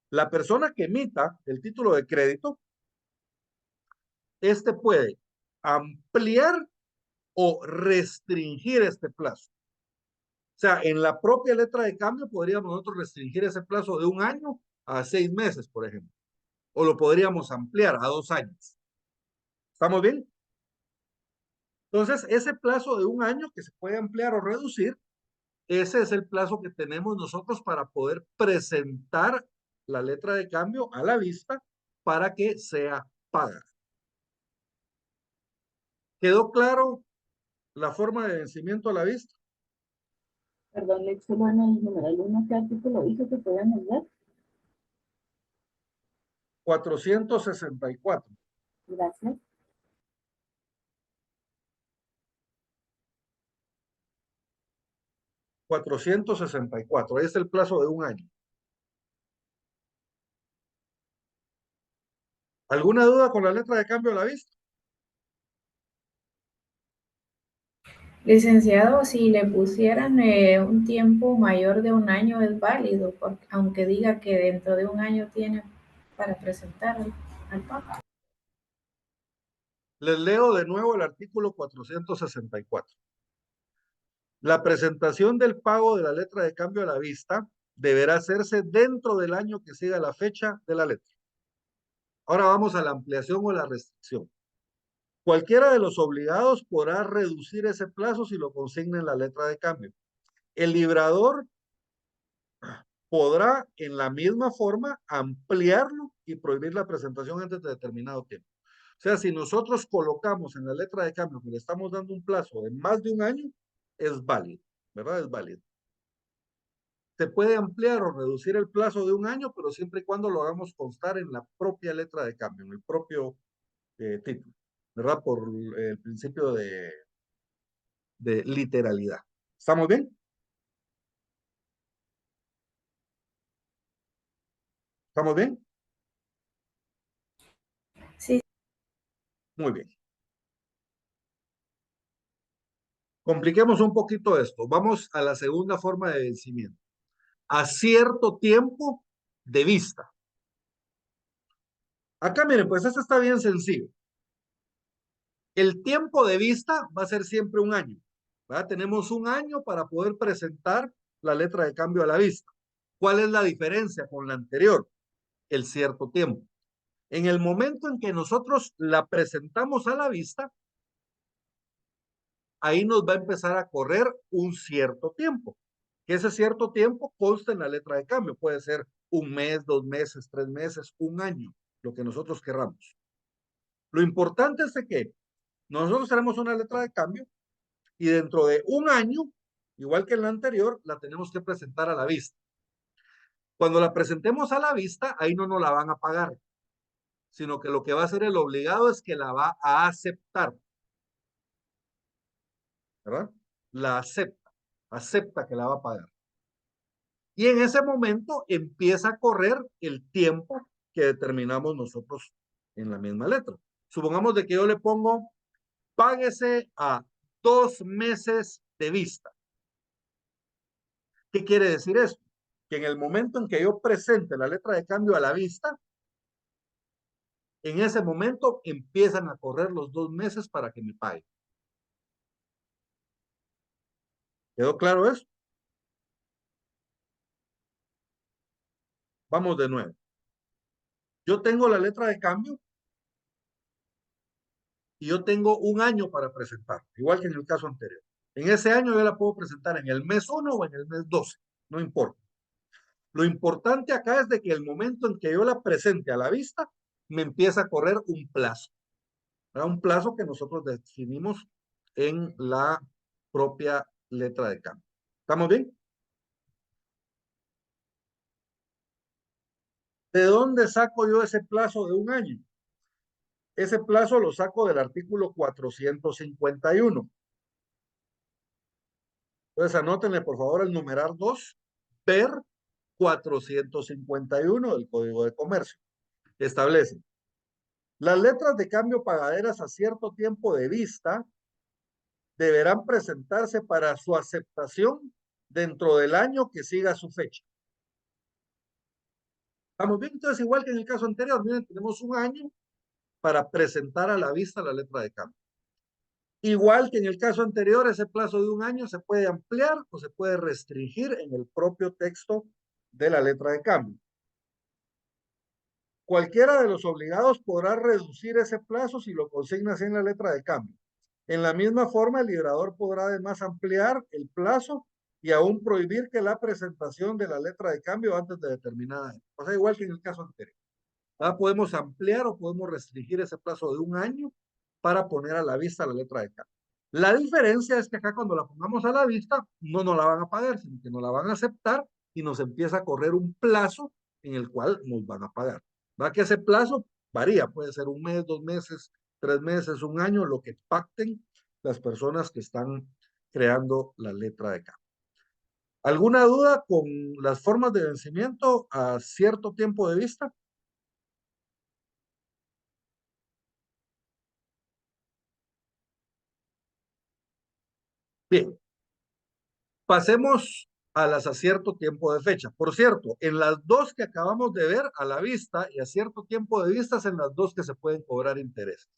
A: la persona que emita el título de crédito, este puede ampliar o restringir este plazo. O sea, en la propia letra de cambio podríamos nosotros restringir ese plazo de un año a 6 meses, por ejemplo. O lo podríamos ampliar a 2 años. ¿Estamos bien? Entonces, ese plazo de un año que se puede ampliar o reducir, ese es el plazo que tenemos nosotros para poder presentar la letra de cambio a la vista para que sea pagada. ¿Quedó claro la forma de vencimiento a la vista?
B: Perdón, Lex, solo en el numeral 1, ¿qué artículo dice que podemos ver?
A: 464.
B: Gracias.
A: $464. Ahí es el plazo de un año. ¿Alguna duda con la letra de cambio a la vista?
C: Licenciado, si le pusieran un tiempo mayor de un año es válido, porque, aunque diga que dentro de un año tiene para presentar al pago.
A: Les leo de nuevo el artículo 464. La presentación del pago de la letra de cambio a la vista deberá hacerse dentro del año que siga la fecha de la letra. Ahora vamos a la ampliación o la restricción. Cualquiera de los obligados podrá reducir ese plazo si lo consigna en la letra de cambio. El librador podrá en la misma forma ampliarlo y prohibir la presentación antes de determinado tiempo. O sea, si nosotros colocamos en la letra de cambio que le estamos dando un plazo de más de un año, es válido, ¿verdad? Es válido. Se puede ampliar o reducir el plazo de un año, pero siempre y cuando lo hagamos constar en la propia letra de cambio, en el propio título, ¿verdad? Por el principio de literalidad. ¿Estamos bien? ¿Estamos bien?
C: Sí,
A: Muy bien. Compliquemos un poquito esto. Vamos a la segunda forma de vencimiento. A cierto tiempo de vista. Acá miren, pues esto está bien sencillo. El tiempo de vista va a ser siempre un año, ¿verdad? Tenemos un año para poder presentar la letra de cambio a la vista. ¿Cuál es la diferencia con la anterior? El cierto tiempo. En el momento en que nosotros la presentamos a la vista, ahí nos va a empezar a correr un cierto tiempo. Que ese cierto tiempo consta en la letra de cambio. Puede ser un mes, 2 meses, 3 meses, un año, lo que nosotros querramos. Lo importante es que nosotros tenemos una letra de cambio Y dentro de un año, igual que en la anterior, la tenemos que presentar a la vista. Cuando la presentemos a la vista, ahí no nos la van a pagar, sino que lo que va a hacer el obligado es que la va a aceptar. ¿Verdad? La acepta que la va a pagar. Y en ese momento empieza a correr el tiempo que determinamos nosotros en la misma letra. Supongamos de que yo le pongo, páguese a 2 meses de vista. ¿Qué quiere decir esto? Que en el momento en que yo presente la letra de cambio a la vista, en ese momento empiezan a correr los 2 meses para que me pague. ¿Quedó claro eso? Vamos de nuevo. Yo tengo la letra de cambio y yo tengo un año para presentar, igual que en el caso anterior. En ese año yo la puedo presentar en el mes 1 o en el mes 12, no importa. Lo importante acá es de que el momento en que yo la presente a la vista, me empieza a correr un plazo. ¿Verdad? Un plazo que nosotros definimos en la propia letra de cambio. ¿Estamos bien? ¿De dónde saco yo ese plazo de un año? Ese plazo lo saco del artículo 451. Entonces anótenle por favor el numerar 2, ver 451 del Código de Comercio. Establece, las letras de cambio pagaderas a cierto tiempo de vista deberán presentarse para su aceptación dentro del año que siga su fecha. ¿Estamos bien? Entonces, igual que en el caso anterior, miren, tenemos un año para presentar a la vista la letra de cambio. Igual que en el caso anterior, ese plazo de un año se puede ampliar o se puede restringir en el propio texto de la letra de cambio. Cualquiera de los obligados podrá reducir ese plazo si lo consigna así en la letra de cambio. En la misma forma, el librador podrá además ampliar el plazo y aún prohibir que la presentación de la letra de cambio antes de determinada. O sea, igual que en el caso anterior. Podemos ampliar o podemos restringir ese plazo de un año para poner a la vista la letra de cambio. La diferencia es que acá cuando la pongamos a la vista, no nos la van a pagar, sino que nos la van a aceptar y nos empieza a correr un plazo en el cual nos van a pagar. ¿Va? Que ese plazo varía, puede ser un mes, 2 meses, 3 meses, un año, lo que pacten las personas que están creando la letra de cambio. ¿Alguna duda con las formas de vencimiento a cierto tiempo de vista? Bien, pasemos a las a cierto tiempo de fecha. Por cierto, en las dos que acabamos de ver a la vista y a cierto tiempo de vista es en las dos que se pueden cobrar intereses.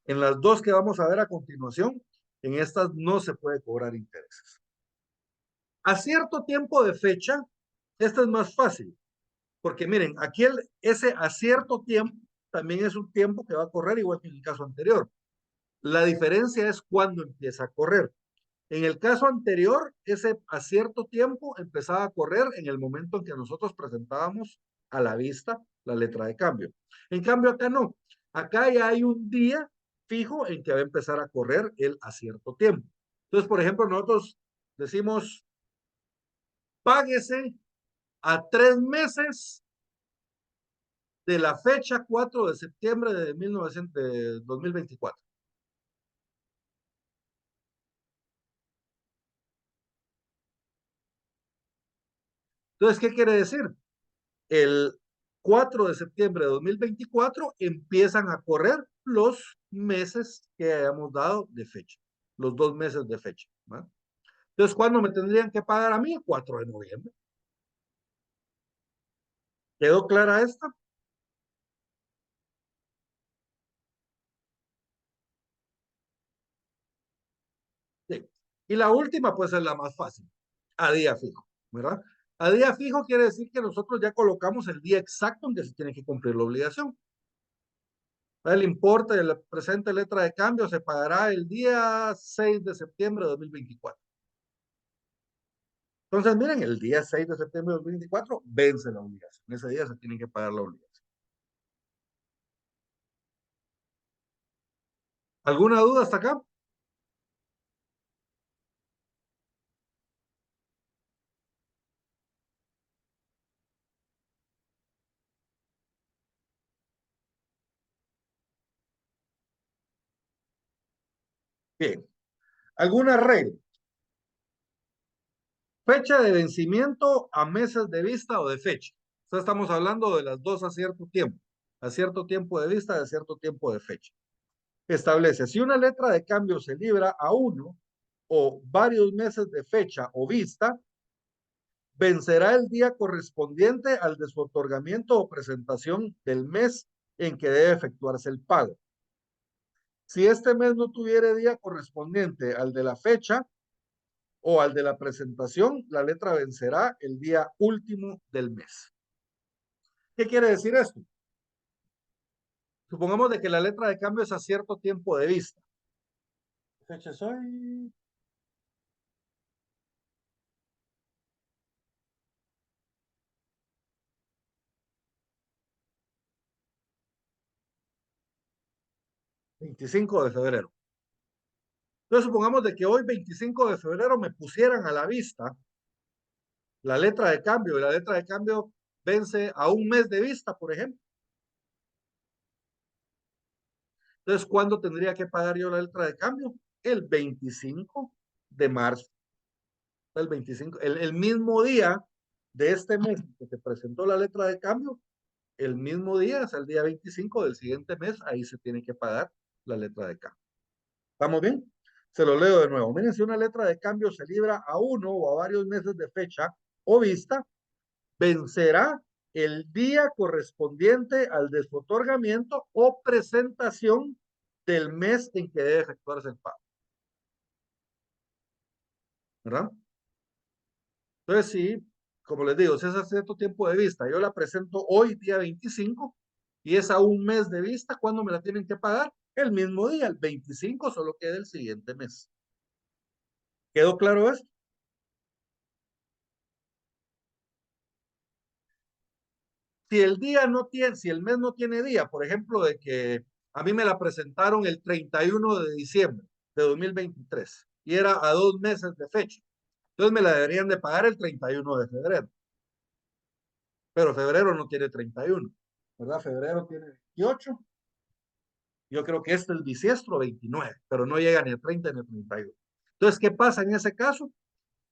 A: En las dos que vamos a ver a continuación, en estas no se puede cobrar intereses. A cierto tiempo de fecha, esta es más fácil, porque miren, aquí ese a cierto tiempo también es un tiempo que va a correr igual que en el caso anterior. La diferencia es cuándo empieza a correr. En el caso anterior, ese a cierto tiempo empezaba a correr en el momento en que nosotros presentábamos a la vista la letra de cambio. En cambio, acá no. Acá ya hay un día fijo en que va a empezar a correr el a cierto tiempo. Entonces, por ejemplo, nosotros decimos, páguese a 3 meses de la fecha 4 de septiembre de 2024. Entonces, ¿qué quiere decir? El 4 de septiembre de 2024 empiezan a correr los meses que hayamos dado de fecha, los 2 meses de fecha. ¿Va? Entonces, ¿cuándo me tendrían que pagar a mí? El 4 de noviembre. ¿Quedó clara esta? Sí. Y la última, pues es la más fácil, a día fijo, ¿verdad? A día fijo quiere decir que nosotros ya colocamos el día exacto en que se tiene que cumplir la obligación. El importe de la presente letra de cambio se pagará el día 6 de septiembre de 2024. Entonces, miren, el día 6 de septiembre de 2024 vence la obligación. Ese día se tiene que pagar la obligación. ¿Alguna duda hasta acá? Bien. ¿Alguna regla? Fecha de vencimiento a meses de vista o de fecha. O sea, estamos hablando de las dos a cierto tiempo de vista, a cierto tiempo de fecha. Establece, si una letra de cambio se libra a uno o varios meses de fecha o vista, vencerá el día correspondiente al de su otorgamiento o presentación del mes en que debe efectuarse el pago. Si este mes no tuviera día correspondiente al de la fecha o al de la presentación, la letra vencerá el día último del mes. ¿Qué quiere decir esto? Supongamos de que la letra de cambio es a cierto tiempo de vista. ¿Qué fecha es hoy? $25 de febrero. Entonces supongamos de que hoy, 25 de febrero, me pusieran a la vista la letra de cambio, y la letra de cambio vence a un mes de vista, por ejemplo. Entonces, ¿cuándo tendría que pagar yo la letra de cambio? El 25 de marzo. El 25, el mismo día de este mes que se presentó la letra de cambio, el mismo día, es el día 25 del siguiente mes, ahí se tiene que pagar la letra de cambio. ¿Estamos bien? Se lo leo de nuevo. Miren, si una letra de cambio se libra a uno o a varios meses de fecha o vista, vencerá el día correspondiente al de su otorgamiento o presentación del mes en que debe efectuarse el pago. ¿Verdad? Entonces, sí, como les digo, si es a cierto tiempo de vista, yo la presento hoy, día 25, y es a un mes de vista, ¿cuándo me la tienen que pagar? El mismo día, el 25, solo queda el siguiente mes. ¿Quedó claro esto? Si el día no tiene, si el mes no tiene día, por ejemplo, de que a mí me la presentaron el 31 de diciembre de 2023 y era a 2 meses de fecha, entonces me la deberían de pagar el 31 de febrero. Pero febrero no tiene 31, ¿verdad? Febrero tiene 28. Yo creo que este es el bisiestro 29, pero no llega ni a 30 ni a 31. Entonces, ¿qué pasa en ese caso?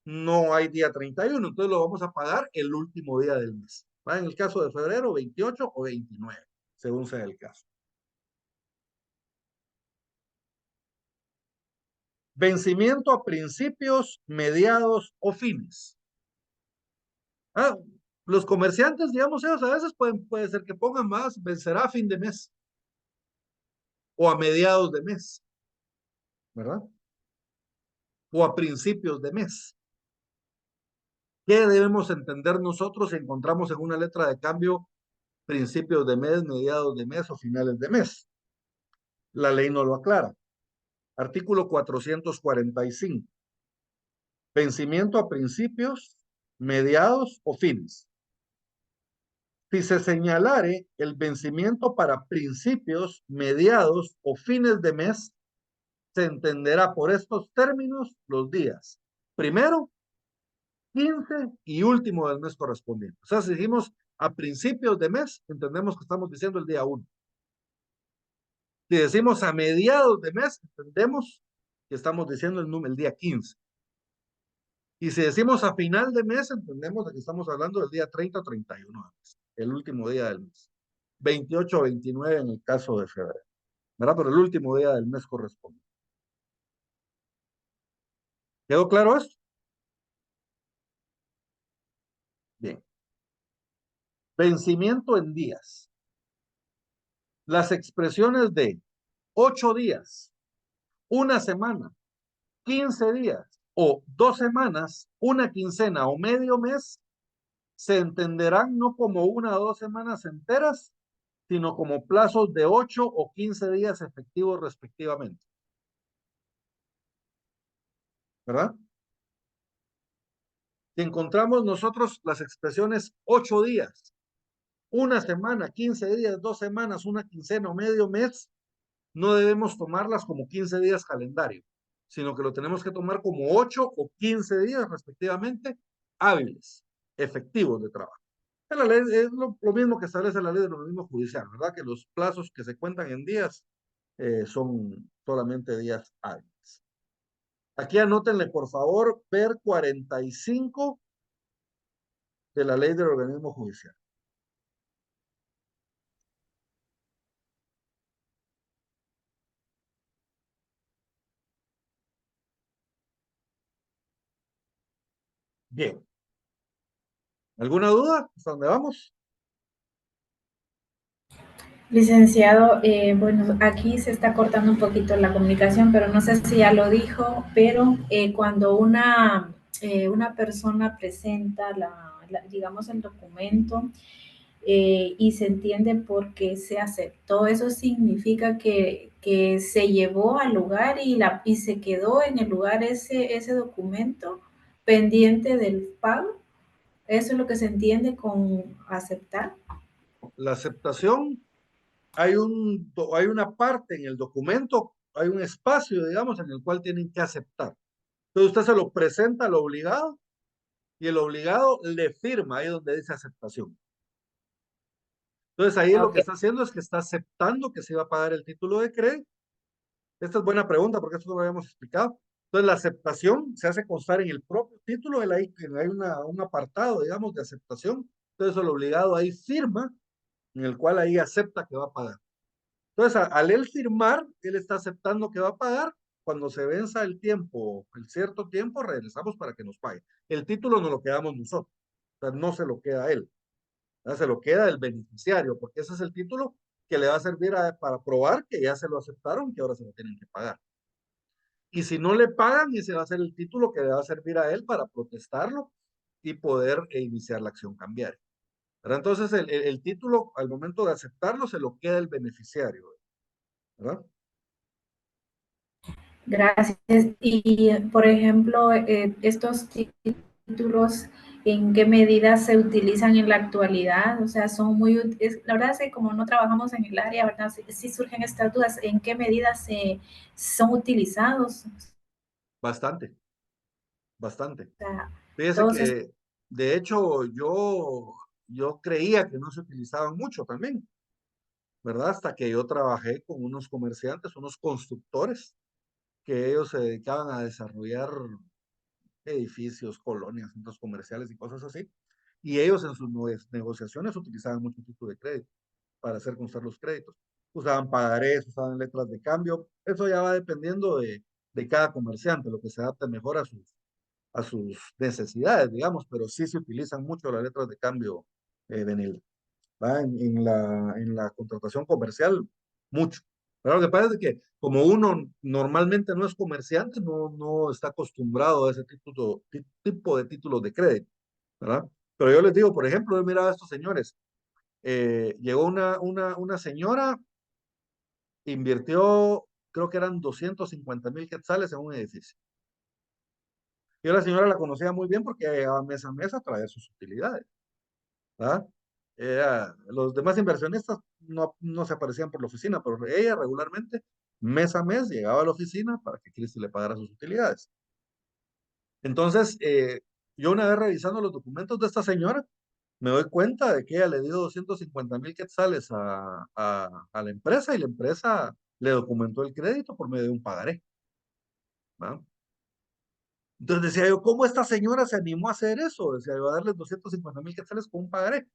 A: No hay día 31, entonces lo vamos a pagar el último día del mes. ¿Va? En el caso de febrero, 28 o 29, según sea el caso. Vencimiento a principios, mediados o fines. Ah, los comerciantes, digamos, ellos a veces puede ser que pongan más, vencerá a fin de mes o a mediados de mes, ¿verdad? O a principios de mes. ¿Qué debemos entender nosotros si encontramos en una letra de cambio principios de mes, mediados de mes o finales de mes? La ley no lo aclara. Artículo 445. Vencimiento a principios, mediados o fines. Si se señalare el vencimiento para principios, mediados o fines de mes, se entenderá por estos términos los días primero, 15 y último del mes correspondiente. O sea, si dijimos a principios de mes, entendemos que estamos diciendo el día 1. Si decimos a mediados de mes, entendemos que estamos diciendo el día 15. Y si decimos a final de mes, entendemos que estamos hablando del día 30 o 31, el último día del mes. 28 o 29 en el caso de febrero, ¿verdad? Pero el último día del mes corresponde. ¿Quedó claro esto? Bien. Vencimiento en días. Las expresiones de 8 días, una semana, 15 días o 2 semanas, una quincena o medio mes, se entenderán no como una o 2 semanas enteras, sino como plazos de 8 o 15 días efectivos respectivamente. ¿Verdad? Si encontramos nosotros las expresiones 8 días, una semana, 15 días, 2 semanas, una quincena o medio mes, no debemos tomarlas como 15 días calendario, sino que lo tenemos que tomar como 8 o 15 días respectivamente hábiles, efectivos de trabajo. La ley es lo mismo que establece la ley de organismo judicial, ¿verdad? Que los plazos que se cuentan en días son solamente días hábiles. Aquí anótenle, por favor, ver 45 de la ley del organismo judicial. Bien. ¿Alguna duda? ¿Hasta dónde vamos?
C: Licenciado, bueno, aquí se está cortando un poquito la comunicación, pero no sé si ya lo dijo, pero cuando una persona presenta, digamos, el documento y se entiende por qué se aceptó, eso significa que se llevó al lugar y se quedó en el lugar ese documento pendiente del pago. ¿Eso es lo que se entiende con aceptar?
A: La aceptación, hay una parte en el documento, hay un espacio, digamos, en el cual tienen que aceptar. Entonces usted se lo presenta al obligado y el obligado le firma ahí donde dice aceptación. Entonces ahí lo
C: Ok.
A: que está haciendo es que está aceptando que se va a pagar el título de crédito. Esta es buena pregunta porque esto no lo habíamos explicado. Entonces la aceptación se hace constar en el propio título, hay un apartado, digamos, de aceptación. Entonces el obligado ahí firma, en el cual ahí acepta que va a pagar. Entonces al él firmar, él está aceptando que va a pagar. Cuando se venza el tiempo, el cierto tiempo, regresamos para que nos pague. El título no lo quedamos nosotros, o sea, no se lo queda a él. Se lo queda el beneficiario, porque ese es el título que le va a servir para probar que ya se lo aceptaron, que ahora se lo tienen que pagar. Y si no le pagan, ese va a ser el título que le va a servir a él para protestarlo y poder iniciar la acción cambiaria. ¿Verdad? Entonces, el título, al momento de aceptarlo, se lo queda el beneficiario. ¿Verdad?
C: Gracias. Y, por ejemplo, estos títulos, ¿en qué medida se utilizan en la actualidad? O sea, son la verdad es que como no trabajamos en el área, ¿verdad? Sí surgen estas dudas, ¿en qué medida son utilizados?
A: Bastante, bastante.
C: O sea,
A: Fíjese
C: todos estos.
A: que, de hecho, yo creía que no se utilizaban mucho también, ¿verdad? Hasta que yo trabajé con unos comerciantes, unos constructores, que ellos se dedicaban a desarrollar edificios, colonias, centros comerciales y cosas así. Y ellos en sus negociaciones utilizaban mucho tipo de crédito para hacer constar los créditos. Usaban pagarés, usaban letras de cambio. Eso ya va dependiendo de cada comerciante, lo que se adapte mejor a sus necesidades, digamos, pero sí se utilizan mucho las letras de cambio, Benil. En la contratación comercial, mucho. Pero lo que pasa es que como uno normalmente no es comerciante, no está acostumbrado a ese tipo de títulos de crédito, ¿verdad? Pero yo les digo, por ejemplo, he mirado a estos señores. Llegó una señora, invirtió, creo que eran 250,000 quetzales en un edificio. Yo la señora la conocía muy bien porque llegaba mes a mes a traer sus utilidades. ¿Ah? Los demás inversionistas no se aparecían por la oficina, pero ella regularmente, mes a mes, llegaba a la oficina para que Cristi le pagara sus utilidades. Entonces, yo una vez revisando los documentos de esta señora, me doy cuenta de que ella le dio 250,000 quetzales a la empresa y la empresa le documentó el crédito por medio de un pagaré. ¿Va? Entonces decía yo, ¿cómo esta señora se animó a hacer eso? Decía, yo a darles 250,000 quetzales con un pagaré.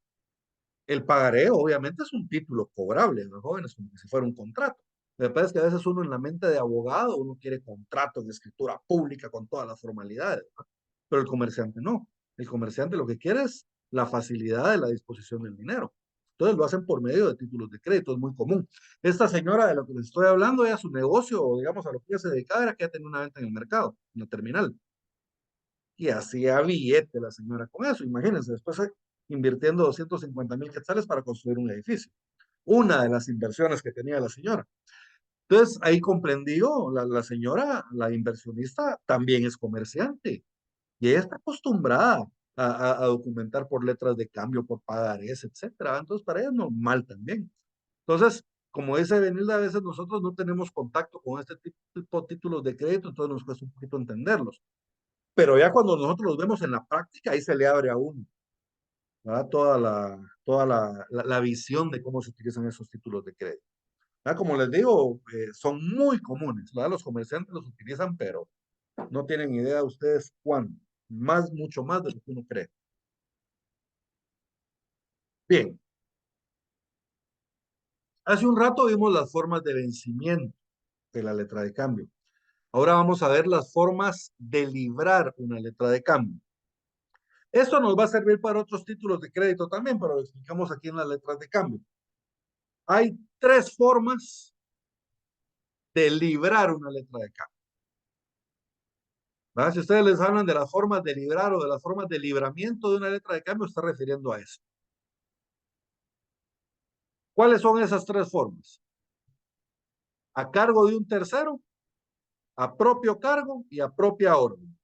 A: El pagaré, obviamente, es un título cobrable, ¿no, jóvenes? Como que si fuera un contrato. Lo que pasa es que a veces uno en la mente de abogado, uno quiere contrato en escritura pública con todas las formalidades, ¿no? Pero el comerciante no. El comerciante lo que quiere es la facilidad de la disposición del dinero. Entonces lo hacen por medio de títulos de crédito, es muy común. Esta señora de lo que les estoy hablando, ella su negocio, o digamos a lo que ella se dedicaba, era que ella tenía una venta en el mercado, en la terminal. Y hacía billete la señora con eso, imagínense, después invirtiendo 250,000 quetzales para construir un edificio. Una de las inversiones que tenía la señora. Entonces ahí comprendió la señora, la inversionista, también es comerciante y ella está acostumbrada a documentar por letras de cambio, por pagares, etcétera. Entonces para ella es normal también. Entonces, como dice Benilda, a veces nosotros no tenemos contacto con este tipo de títulos de crédito, entonces nos cuesta un poquito entenderlos. Pero ya cuando nosotros los vemos en la práctica, ahí se le abre a uno, ¿verdad? Toda la visión de cómo se utilizan esos títulos de crédito. ¿Verdad? Como les digo, son muy comunes, ¿verdad? Los comerciantes los utilizan, pero No tienen idea ustedes cuándo. Más, mucho más de lo que uno cree. Bien. Hace un rato vimos las formas de vencimiento de la letra de cambio. Ahora vamos a ver las formas de librar una letra de cambio. Esto nos va a servir para otros títulos de crédito también, pero lo explicamos aquí en las letras de cambio. Hay tres formas de librar una letra de cambio. ¿Verdad? Si ustedes les hablan de las formas de librar o de las formas de libramiento de una letra de cambio, está refiriendo a eso. ¿Cuáles son esas tres formas? A cargo de un tercero, a propio cargo y a propia orden.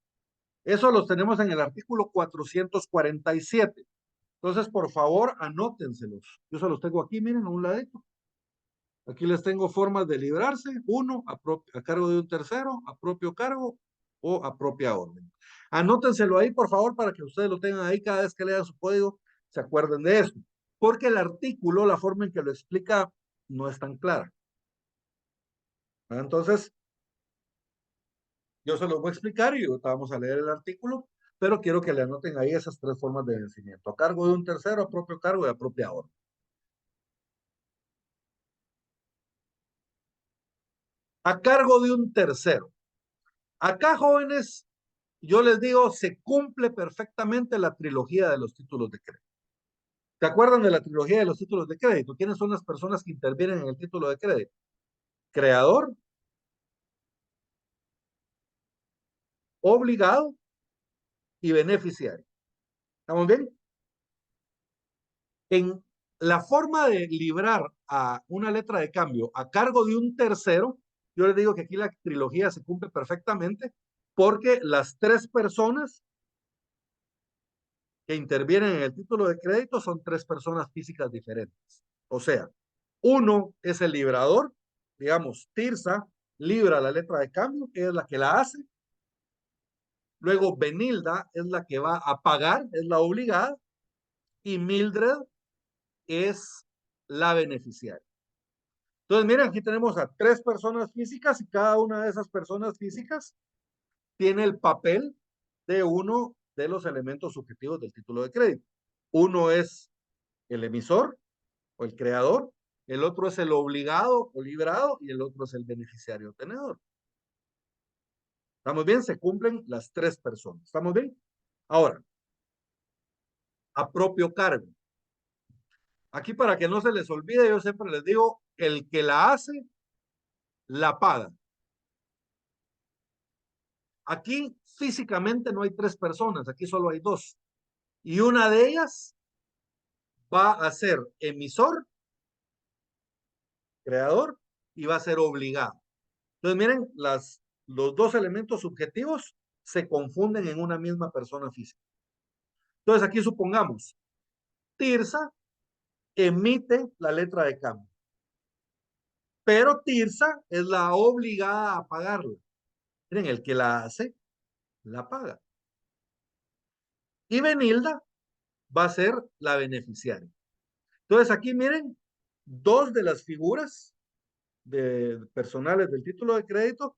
A: Eso los tenemos en el artículo 447. Entonces, por favor, anótenselos. Yo se los tengo aquí, miren, a un ladito. Aquí les tengo formas de librarse. Uno, a cargo de un tercero, a propio cargo o a propia orden. Anótenselo ahí, por favor, para que ustedes lo tengan ahí cada vez que lean su código, se acuerden de eso. Porque el artículo, la forma en que lo explica, no es tan clara. Entonces, yo se los voy a explicar y ahorita vamos a leer el artículo, pero quiero que le anoten ahí esas tres formas de vencimiento. A cargo de un tercero, a propio cargo y a propia orden. A cargo de un tercero. Acá, jóvenes, yo les digo, se cumple perfectamente la trilogía de los títulos de crédito. ¿Se acuerdan de la trilogía de los títulos de crédito? ¿Quiénes son las personas que intervienen en el título de crédito? Creador, obligado y beneficiario. ¿Estamos bien? En la forma de librar a una letra de cambio a cargo de un tercero, yo les digo que aquí la trilogía se cumple perfectamente porque las tres personas que intervienen en el título de crédito son tres personas físicas diferentes. O sea, uno es el librador, digamos, Tirsa libra la letra de cambio, que es la que la hace. Luego Benilda es la que va a pagar, es la obligada. Y Mildred es la beneficiaria. Entonces, miren, aquí tenemos a tres personas físicas y cada una de esas personas físicas tiene el papel de uno de los elementos subjetivos del título de crédito. Uno es el emisor o el creador, el otro es el obligado o librado y el otro es el beneficiario tenedor. ¿Estamos bien? Se cumplen las tres personas. ¿Estamos bien? Ahora, a propio cargo. Aquí para que no se les olvide, yo siempre les digo, el que la hace, la paga. Aquí físicamente no hay tres personas, aquí solo hay dos. Y una de ellas va a ser emisor, creador, y va a ser obligado. Entonces, miren, los dos elementos subjetivos se confunden en una misma persona física. Entonces, aquí supongamos, Tirsa emite la letra de cambio, pero Tirsa es la obligada a pagarla. Miren, el que la hace, la paga. Y Benilda va a ser la beneficiaria. Entonces, aquí miren, dos de las figuras personales del título de crédito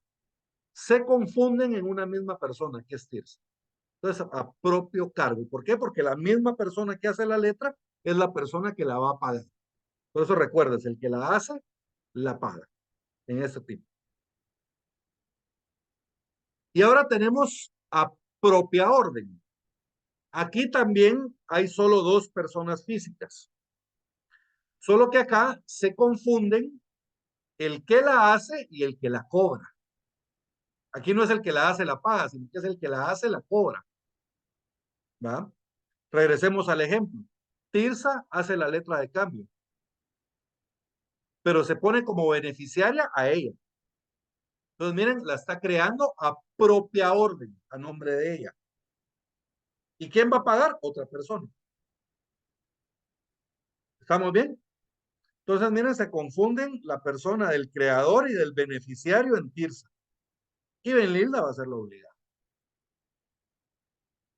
A: se confunden en una misma persona, que es Tirsa. Entonces, a propio cargo. ¿Por qué? Porque la misma persona que hace la letra es la persona que la va a pagar. Por eso recuerdes, el que la hace, la paga en este tipo. Y ahora tenemos a propia orden. Aquí también hay solo dos personas físicas. Solo que acá se confunden el que la hace y el que la cobra. Aquí no es el que la hace, la paga, sino que es el que la hace, la cobra. ¿Va? Regresemos al ejemplo. Tirsa hace la letra de cambio, pero se pone como beneficiaria a ella. Entonces, miren, la está creando a propia orden, a nombre de ella. ¿Y quién va a pagar? Otra persona. ¿Estamos bien? Entonces, miren, se confunden la persona del creador y del beneficiario en Tirsa. Y Benilda va a ser la obligada.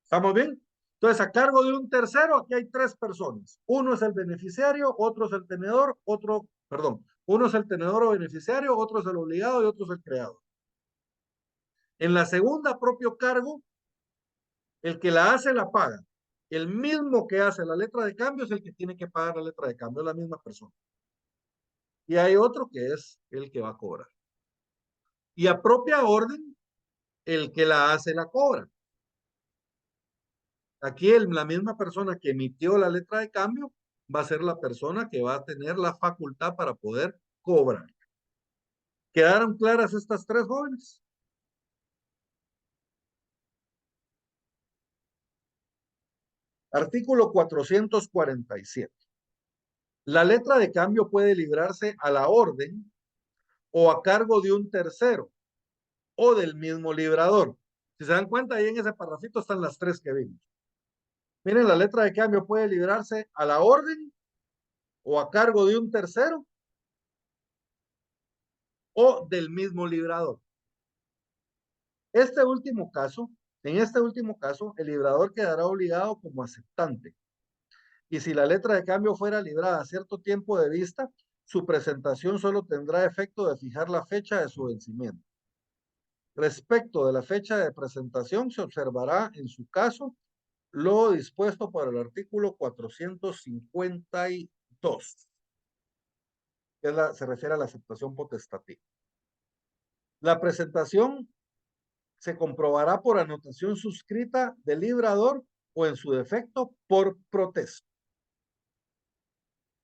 A: ¿Estamos bien? Entonces, a cargo de un tercero, aquí hay tres personas. Uno es el beneficiario, otro es el tenedor, uno es el tenedor o beneficiario, otro es el obligado y otro es el creador. En la segunda, propio cargo, el que la hace la paga. El mismo que hace la letra de cambio es el que tiene que pagar la letra de cambio, la misma persona. Y hay otro que es el que va a cobrar. Y a propia orden, el que la hace la cobra. Aquí la misma persona que emitió la letra de cambio va a ser la persona que va a tener la facultad para poder cobrar. ¿Quedaron claras estas tres jóvenes? Artículo 447. La letra de cambio puede librarse a la orden o a cargo de un tercero o del mismo librador. Si se dan cuenta, ahí en ese parrafito están las tres que vimos. Miren, la letra de cambio puede librarse a la orden o a cargo de un tercero o del mismo librador. En este último caso, el librador quedará obligado como aceptante. Y si la letra de cambio fuera librada a cierto tiempo de vista, su presentación solo tendrá efecto de fijar la fecha de su vencimiento. Respecto de la fecha de presentación, se observará en su caso lo dispuesto por el artículo 452, que se refiere a la aceptación potestativa. La presentación se comprobará por anotación suscrita del librador o en su defecto por protesta.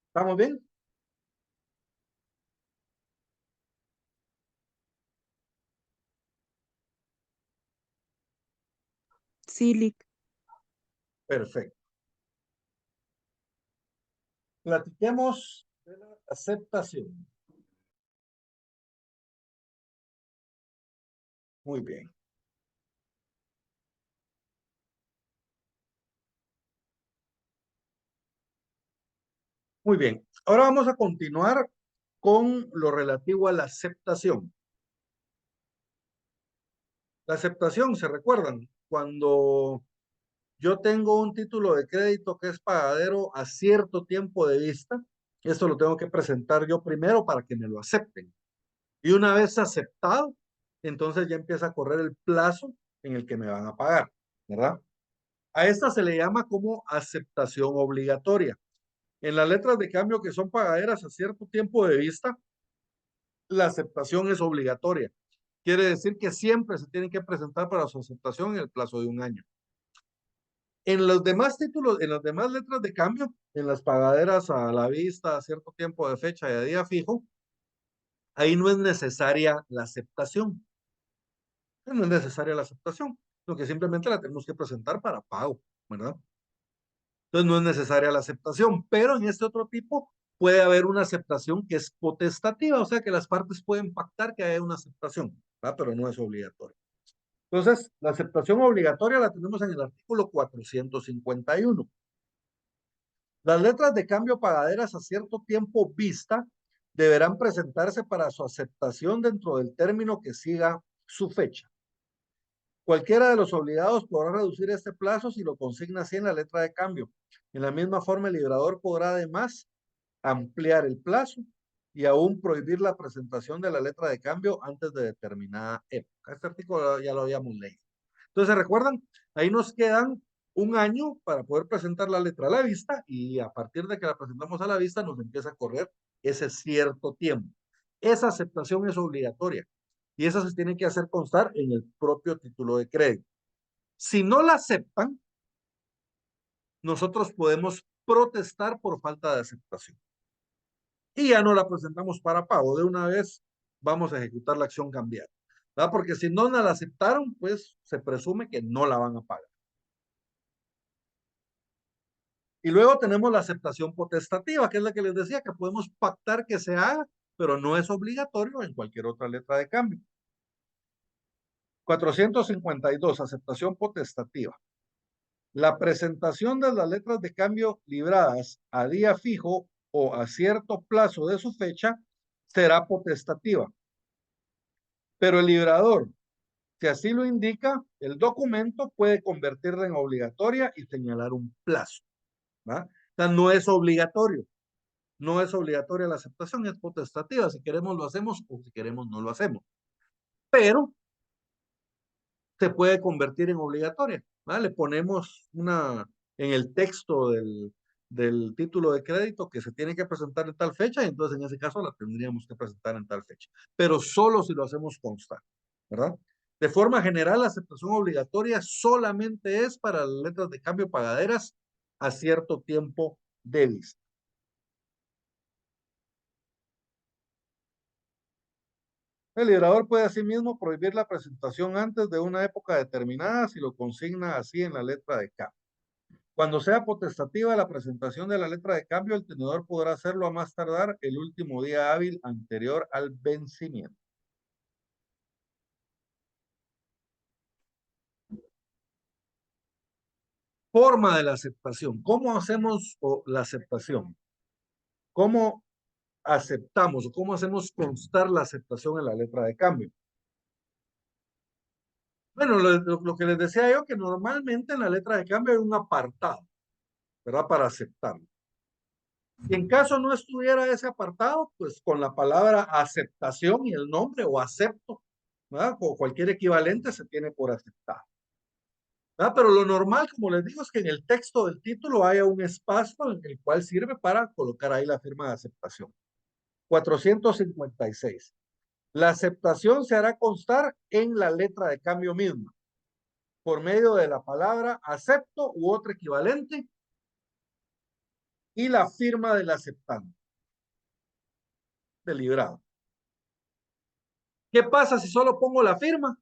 A: ¿Estamos bien?
D: Sí, Lick.
A: Perfecto. Platiquemos de la aceptación. Muy bien. Muy bien. Ahora vamos a continuar con lo relativo a la aceptación. La aceptación, ¿se recuerdan? Cuando yo tengo un título de crédito que es pagadero a cierto tiempo de vista, esto lo tengo que presentar yo primero para que me lo acepten. Y una vez aceptado, entonces ya empieza a correr el plazo en el que me van a pagar, ¿verdad? A esta se le llama como aceptación obligatoria. En las letras de cambio que son pagaderas a cierto tiempo de vista, la aceptación es obligatoria. Quiere decir que siempre se tienen que presentar para su aceptación en el plazo de un año. En los demás títulos, en las demás letras de cambio, en las pagaderas a la vista, a cierto tiempo de fecha y a día fijo, ahí no es necesaria la aceptación. No es necesaria la aceptación, lo que simplemente la tenemos que presentar para pago, ¿verdad? Entonces no es necesaria la aceptación, pero en este otro tipo puede haber una aceptación que es potestativa, o sea que las partes pueden pactar que haya una aceptación, ¿verdad? Pero no es obligatoria. Entonces, la aceptación obligatoria la tenemos en el artículo 451. Las letras de cambio pagaderas a cierto tiempo vista deberán presentarse para su aceptación dentro del término que siga su fecha. Cualquiera de los obligados podrá reducir este plazo si lo consigna así en la letra de cambio. En la misma forma, el librador podrá además ampliar el plazo y aún prohibir la presentación de la letra de cambio antes de determinada época. Este artículo ya lo habíamos leído. Entonces, ¿recuerdan? Ahí nos quedan un año para poder presentar la letra a la vista y a partir de que la presentamos a la vista nos empieza a correr ese cierto tiempo. Esa aceptación es obligatoria y esa se tiene que hacer constar en el propio título de crédito. Si no la aceptan, nosotros podemos protestar por falta de aceptación. Y ya no la presentamos para pago. De una vez vamos a ejecutar la acción cambiaria, ¿verdad? Porque si no la aceptaron, pues se presume que no la van a pagar. Y luego tenemos la aceptación potestativa, que es la que les decía, que podemos pactar que se haga, pero no es obligatorio en cualquier otra letra de cambio. 452, aceptación potestativa. La presentación de las letras de cambio libradas a día fijo o a cierto plazo de su fecha será potestativa. Pero el librador, si así lo indica, el documento puede convertirla en obligatoria y señalar un plazo, ¿va? O sea, no es obligatorio. No es obligatoria la aceptación, es potestativa. Si queremos lo hacemos o si queremos no lo hacemos. Pero se puede convertir en obligatoria. ¿Vale? Le ponemos en el texto del título de crédito que se tiene que presentar en tal fecha, y entonces en ese caso la tendríamos que presentar en tal fecha. Pero solo si lo hacemos constar, ¿verdad? De forma general, la aceptación obligatoria solamente es para las letras de cambio pagaderas a cierto tiempo de vista. El liberador puede asimismo prohibir la presentación antes de una época determinada si lo consigna así en la letra de cambio. Cuando sea potestativa la presentación de la letra de cambio, el tenedor podrá hacerlo a más tardar el último día hábil anterior al vencimiento. Forma de la aceptación. ¿Cómo hacemos la aceptación? ¿Cómo aceptamos o cómo hacemos constar la aceptación en la letra de cambio? Bueno, lo que les decía yo, que normalmente en la letra de cambio hay un apartado, ¿verdad? Para aceptarlo. Y en caso no estuviera ese apartado, pues con la palabra aceptación y el nombre o acepto, ¿verdad? O cualquier equivalente se tiene por aceptado. ¿Verdad? Pero lo normal, como les digo, es que en el texto del título haya un espacio en el cual sirve para colocar ahí la firma de aceptación. 456. La aceptación se hará constar en la letra de cambio misma, por medio de la palabra acepto u otro equivalente y la firma del aceptante, del librado. ¿Qué pasa si solo pongo la firma?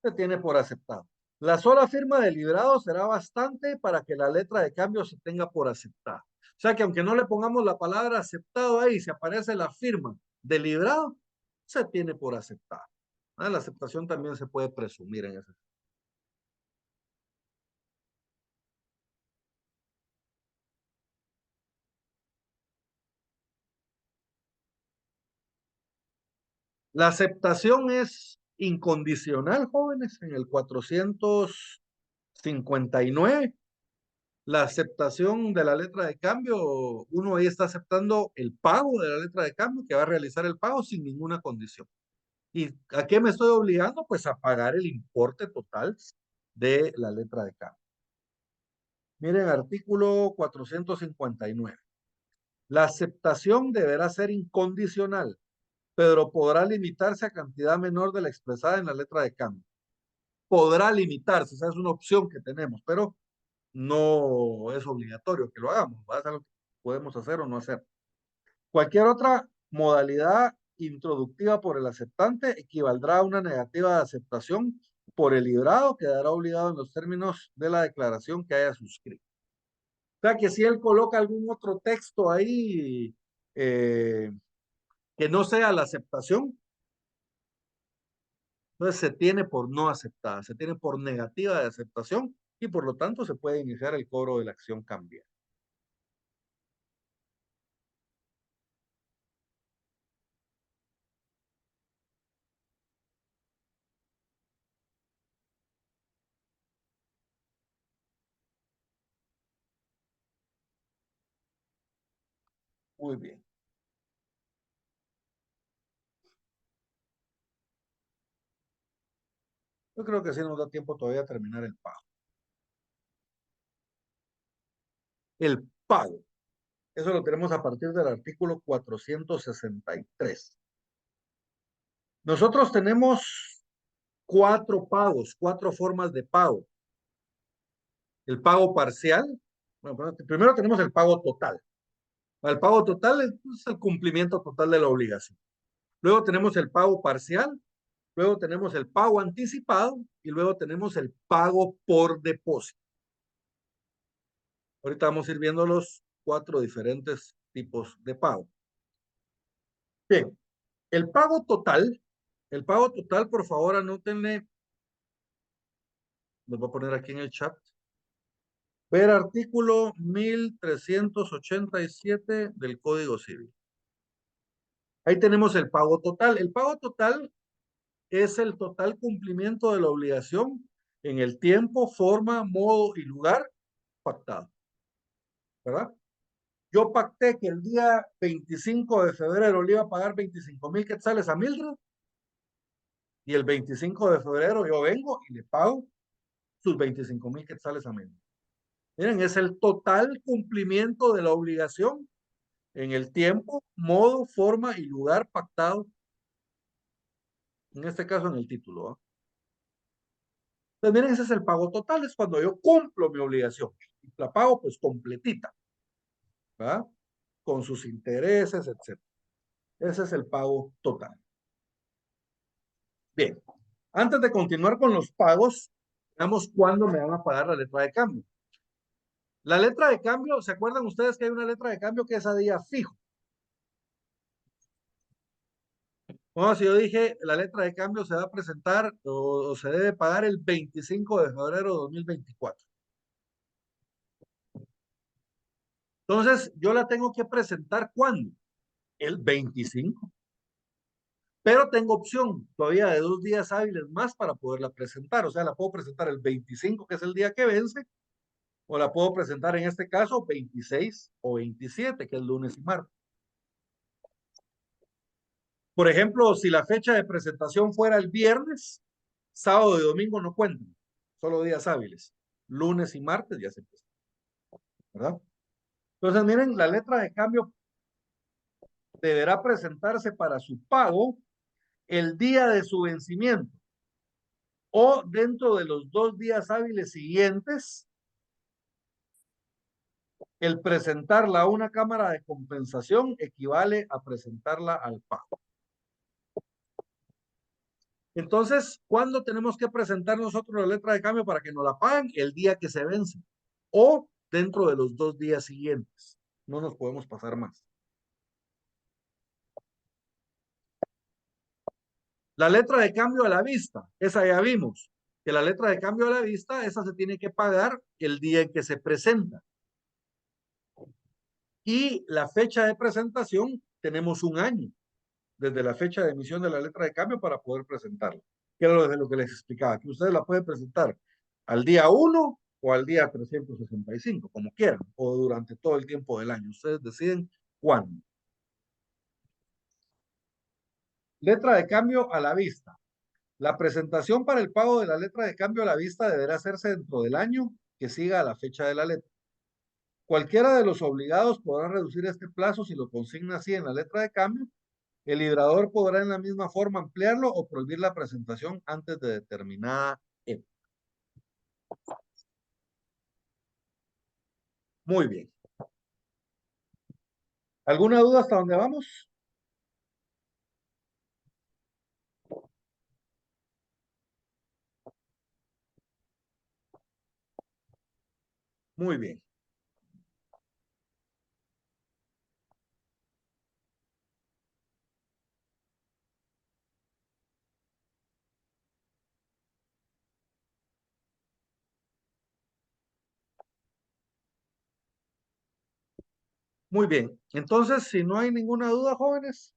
A: Se tiene por aceptado. La sola firma del librado será bastante para que la letra de cambio se tenga por aceptada. O sea que aunque no le pongamos la palabra aceptado ahí, si aparece la firma del librado, se tiene por aceptado. La aceptación también se puede presumir en ese. La aceptación es incondicional, jóvenes, en el 459. La aceptación de la letra de cambio, uno ahí está aceptando el pago de la letra de cambio, que va a realizar el pago sin ninguna condición. ¿Y a qué me estoy obligando? Pues a pagar el importe total de la letra de cambio. Miren, artículo 459. La aceptación deberá ser incondicional, pero podrá limitarse a cantidad menor de la expresada en la letra de cambio. Podrá limitarse, esa es una opción que tenemos, pero no es obligatorio que lo hagamos, va a ser lo que podemos hacer o no hacer. Cualquier otra modalidad introductiva por el aceptante equivaldrá a una negativa de aceptación por el librado, quedará obligado en los términos de la declaración que haya suscrito. O sea que si él coloca algún otro texto ahí que no sea la aceptación, entonces se tiene por no aceptada, se tiene por negativa de aceptación y por lo tanto se puede iniciar el cobro de la acción cambiaria. Muy bien. Yo creo que sí nos da tiempo todavía a terminar el pago. El pago. Eso lo tenemos a partir del artículo 463. Nosotros tenemos 4 pagos, 4 formas de pago. El pago parcial. Bueno, primero tenemos el pago total. El pago total es el cumplimiento total de la obligación. Luego tenemos el pago parcial. Luego tenemos el pago anticipado y luego tenemos el pago por depósito. Ahorita vamos a ir viendo los 4 diferentes tipos de pago. Bien, el pago total, por favor, anótenle, los voy a poner aquí en el chat. Ver artículo 1387 del Código Civil. Ahí tenemos el pago total. El pago total es el total cumplimiento de la obligación en el tiempo, forma, modo y lugar pactado. ¿Verdad? Yo pacté que el día 25 de febrero le iba a pagar 25,000 quetzales a Mildred Y el 25 de febrero yo vengo y le pago sus 25,000 quetzales a menos. Miren, es el total cumplimiento de la obligación en el tiempo, modo, forma y lugar pactado, en este caso en el título. ¿Va? Entonces, miren, ese es el pago total, es cuando yo cumplo mi obligación. Y la pago pues completita, ¿verdad? Con sus intereses, etc. Ese es el pago total. Bien, antes de continuar con los pagos, veamos cuándo me van a pagar la letra de cambio. La letra de cambio, ¿se acuerdan ustedes que hay una letra de cambio que es a día fijo? Bueno, si yo dije la letra de cambio se va a presentar o se debe pagar el 25 de febrero de 2024. Entonces, yo la tengo que presentar ¿cuándo? El 25. Pero tengo opción todavía de 2 días hábiles más para poderla presentar. O sea, la puedo presentar el 25, que es el día que vence, o la puedo presentar en este caso 26 o 27, que es lunes y martes. Por ejemplo, si la fecha de presentación fuera el viernes, sábado y domingo no cuentan, solo días hábiles. Lunes y martes ya se presenta, ¿verdad? Entonces, miren, la letra de cambio deberá presentarse para su pago el día de su vencimiento o dentro de los 2 días hábiles siguientes. El presentarla a una cámara de compensación equivale a presentarla al pago. Entonces, ¿cuándo tenemos que presentar nosotros la letra de cambio para que nos la paguen? El día que se vence o dentro de los 2 días siguientes. No nos podemos pasar más. La letra de cambio a la vista, esa ya vimos, que la letra de cambio a la vista, esa se tiene que pagar el día en que se presenta. Y la fecha de presentación, tenemos 1 año desde la fecha de emisión de la letra de cambio para poder presentarla. Que era lo que les explicaba, que ustedes la pueden presentar al día 1 o al día 365, como quieran, o durante todo el tiempo del año. Ustedes deciden cuándo. Letra de cambio a la vista. La presentación para el pago de la letra de cambio a la vista deberá hacerse dentro del año que siga a la fecha de la letra. Cualquiera de los obligados podrá reducir este plazo si lo consigna así en la letra de cambio. El librador podrá en la misma forma ampliarlo o prohibir la presentación antes de determinada época. Muy bien. ¿Alguna duda hasta dónde vamos? Muy bien. Muy bien. Entonces, si no hay ninguna duda, jóvenes,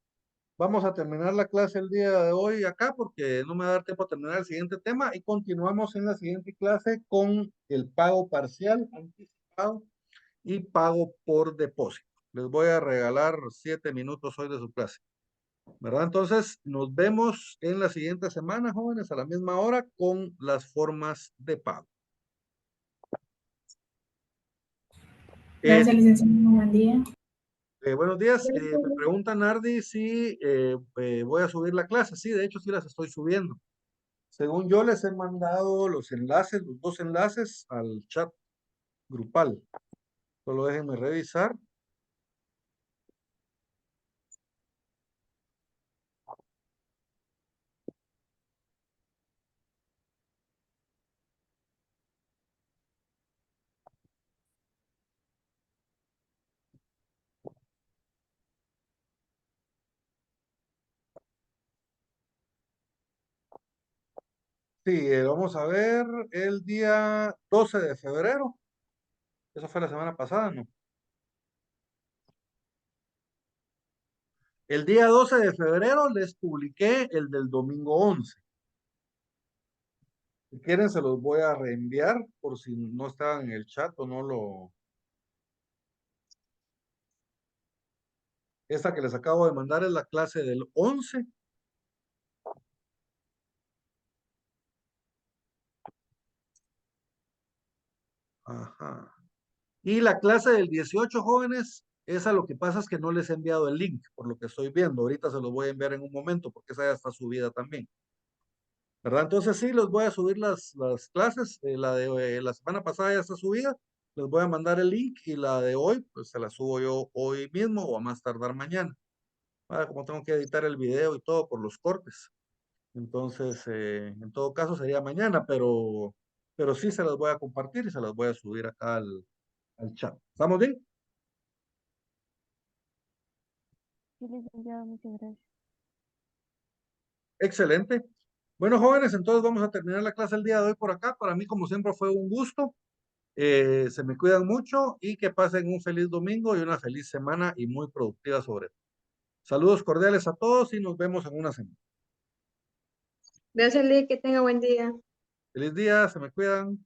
A: vamos a terminar la clase el día de hoy acá porque no me va a dar tiempo a terminar el siguiente tema y continuamos en la siguiente clase con el pago parcial, anticipado y pago por depósito. Les voy a regalar 7 minutos hoy de su clase, ¿verdad? Entonces, nos vemos en la siguiente semana, jóvenes, a la misma hora con las formas de pago.
C: Gracias, licenciado. Buen día.
A: Buenos días. Me pregunta Nardi si voy a subir la clase. Sí, de hecho sí las estoy subiendo. Según yo les he mandado los enlaces, los 2 enlaces al chat grupal. Solo déjenme revisar. Sí, vamos a ver el día 12 de febrero. Eso fue la semana pasada, ¿no? El día 12 de febrero les publiqué el del domingo 11. Si quieren se los voy a reenviar por si no estaban en el chat o no lo... Esta que les acabo de mandar es la clase del 11. Ajá. Y la clase del 18, jóvenes, esa lo que pasa es que no les he enviado el link, por lo que estoy viendo. Ahorita se los voy a enviar en un momento, porque esa ya está subida también. ¿Verdad? Entonces sí, les voy a subir las clases. La de la semana pasada ya está subida. Les voy a mandar el link y la de hoy, pues se la subo yo hoy mismo o a más tardar mañana. Como tengo que editar el video y todo por los cortes. Entonces, en todo caso sería mañana, pero sí se las voy a compartir y se las voy a subir acá al chat. ¿Estamos bien?
E: Sí, licenciado, muchas gracias.
A: Excelente. Bueno, jóvenes, entonces vamos a terminar la clase el día de hoy por acá. Para mí, como siempre, fue un gusto. Se me cuidan mucho y que pasen un feliz domingo y una feliz semana y muy productiva sobre todo. Saludos cordiales a todos y nos vemos en una semana.
F: Gracias, Lee, que tenga buen día.
A: Feliz día, se me cuidan.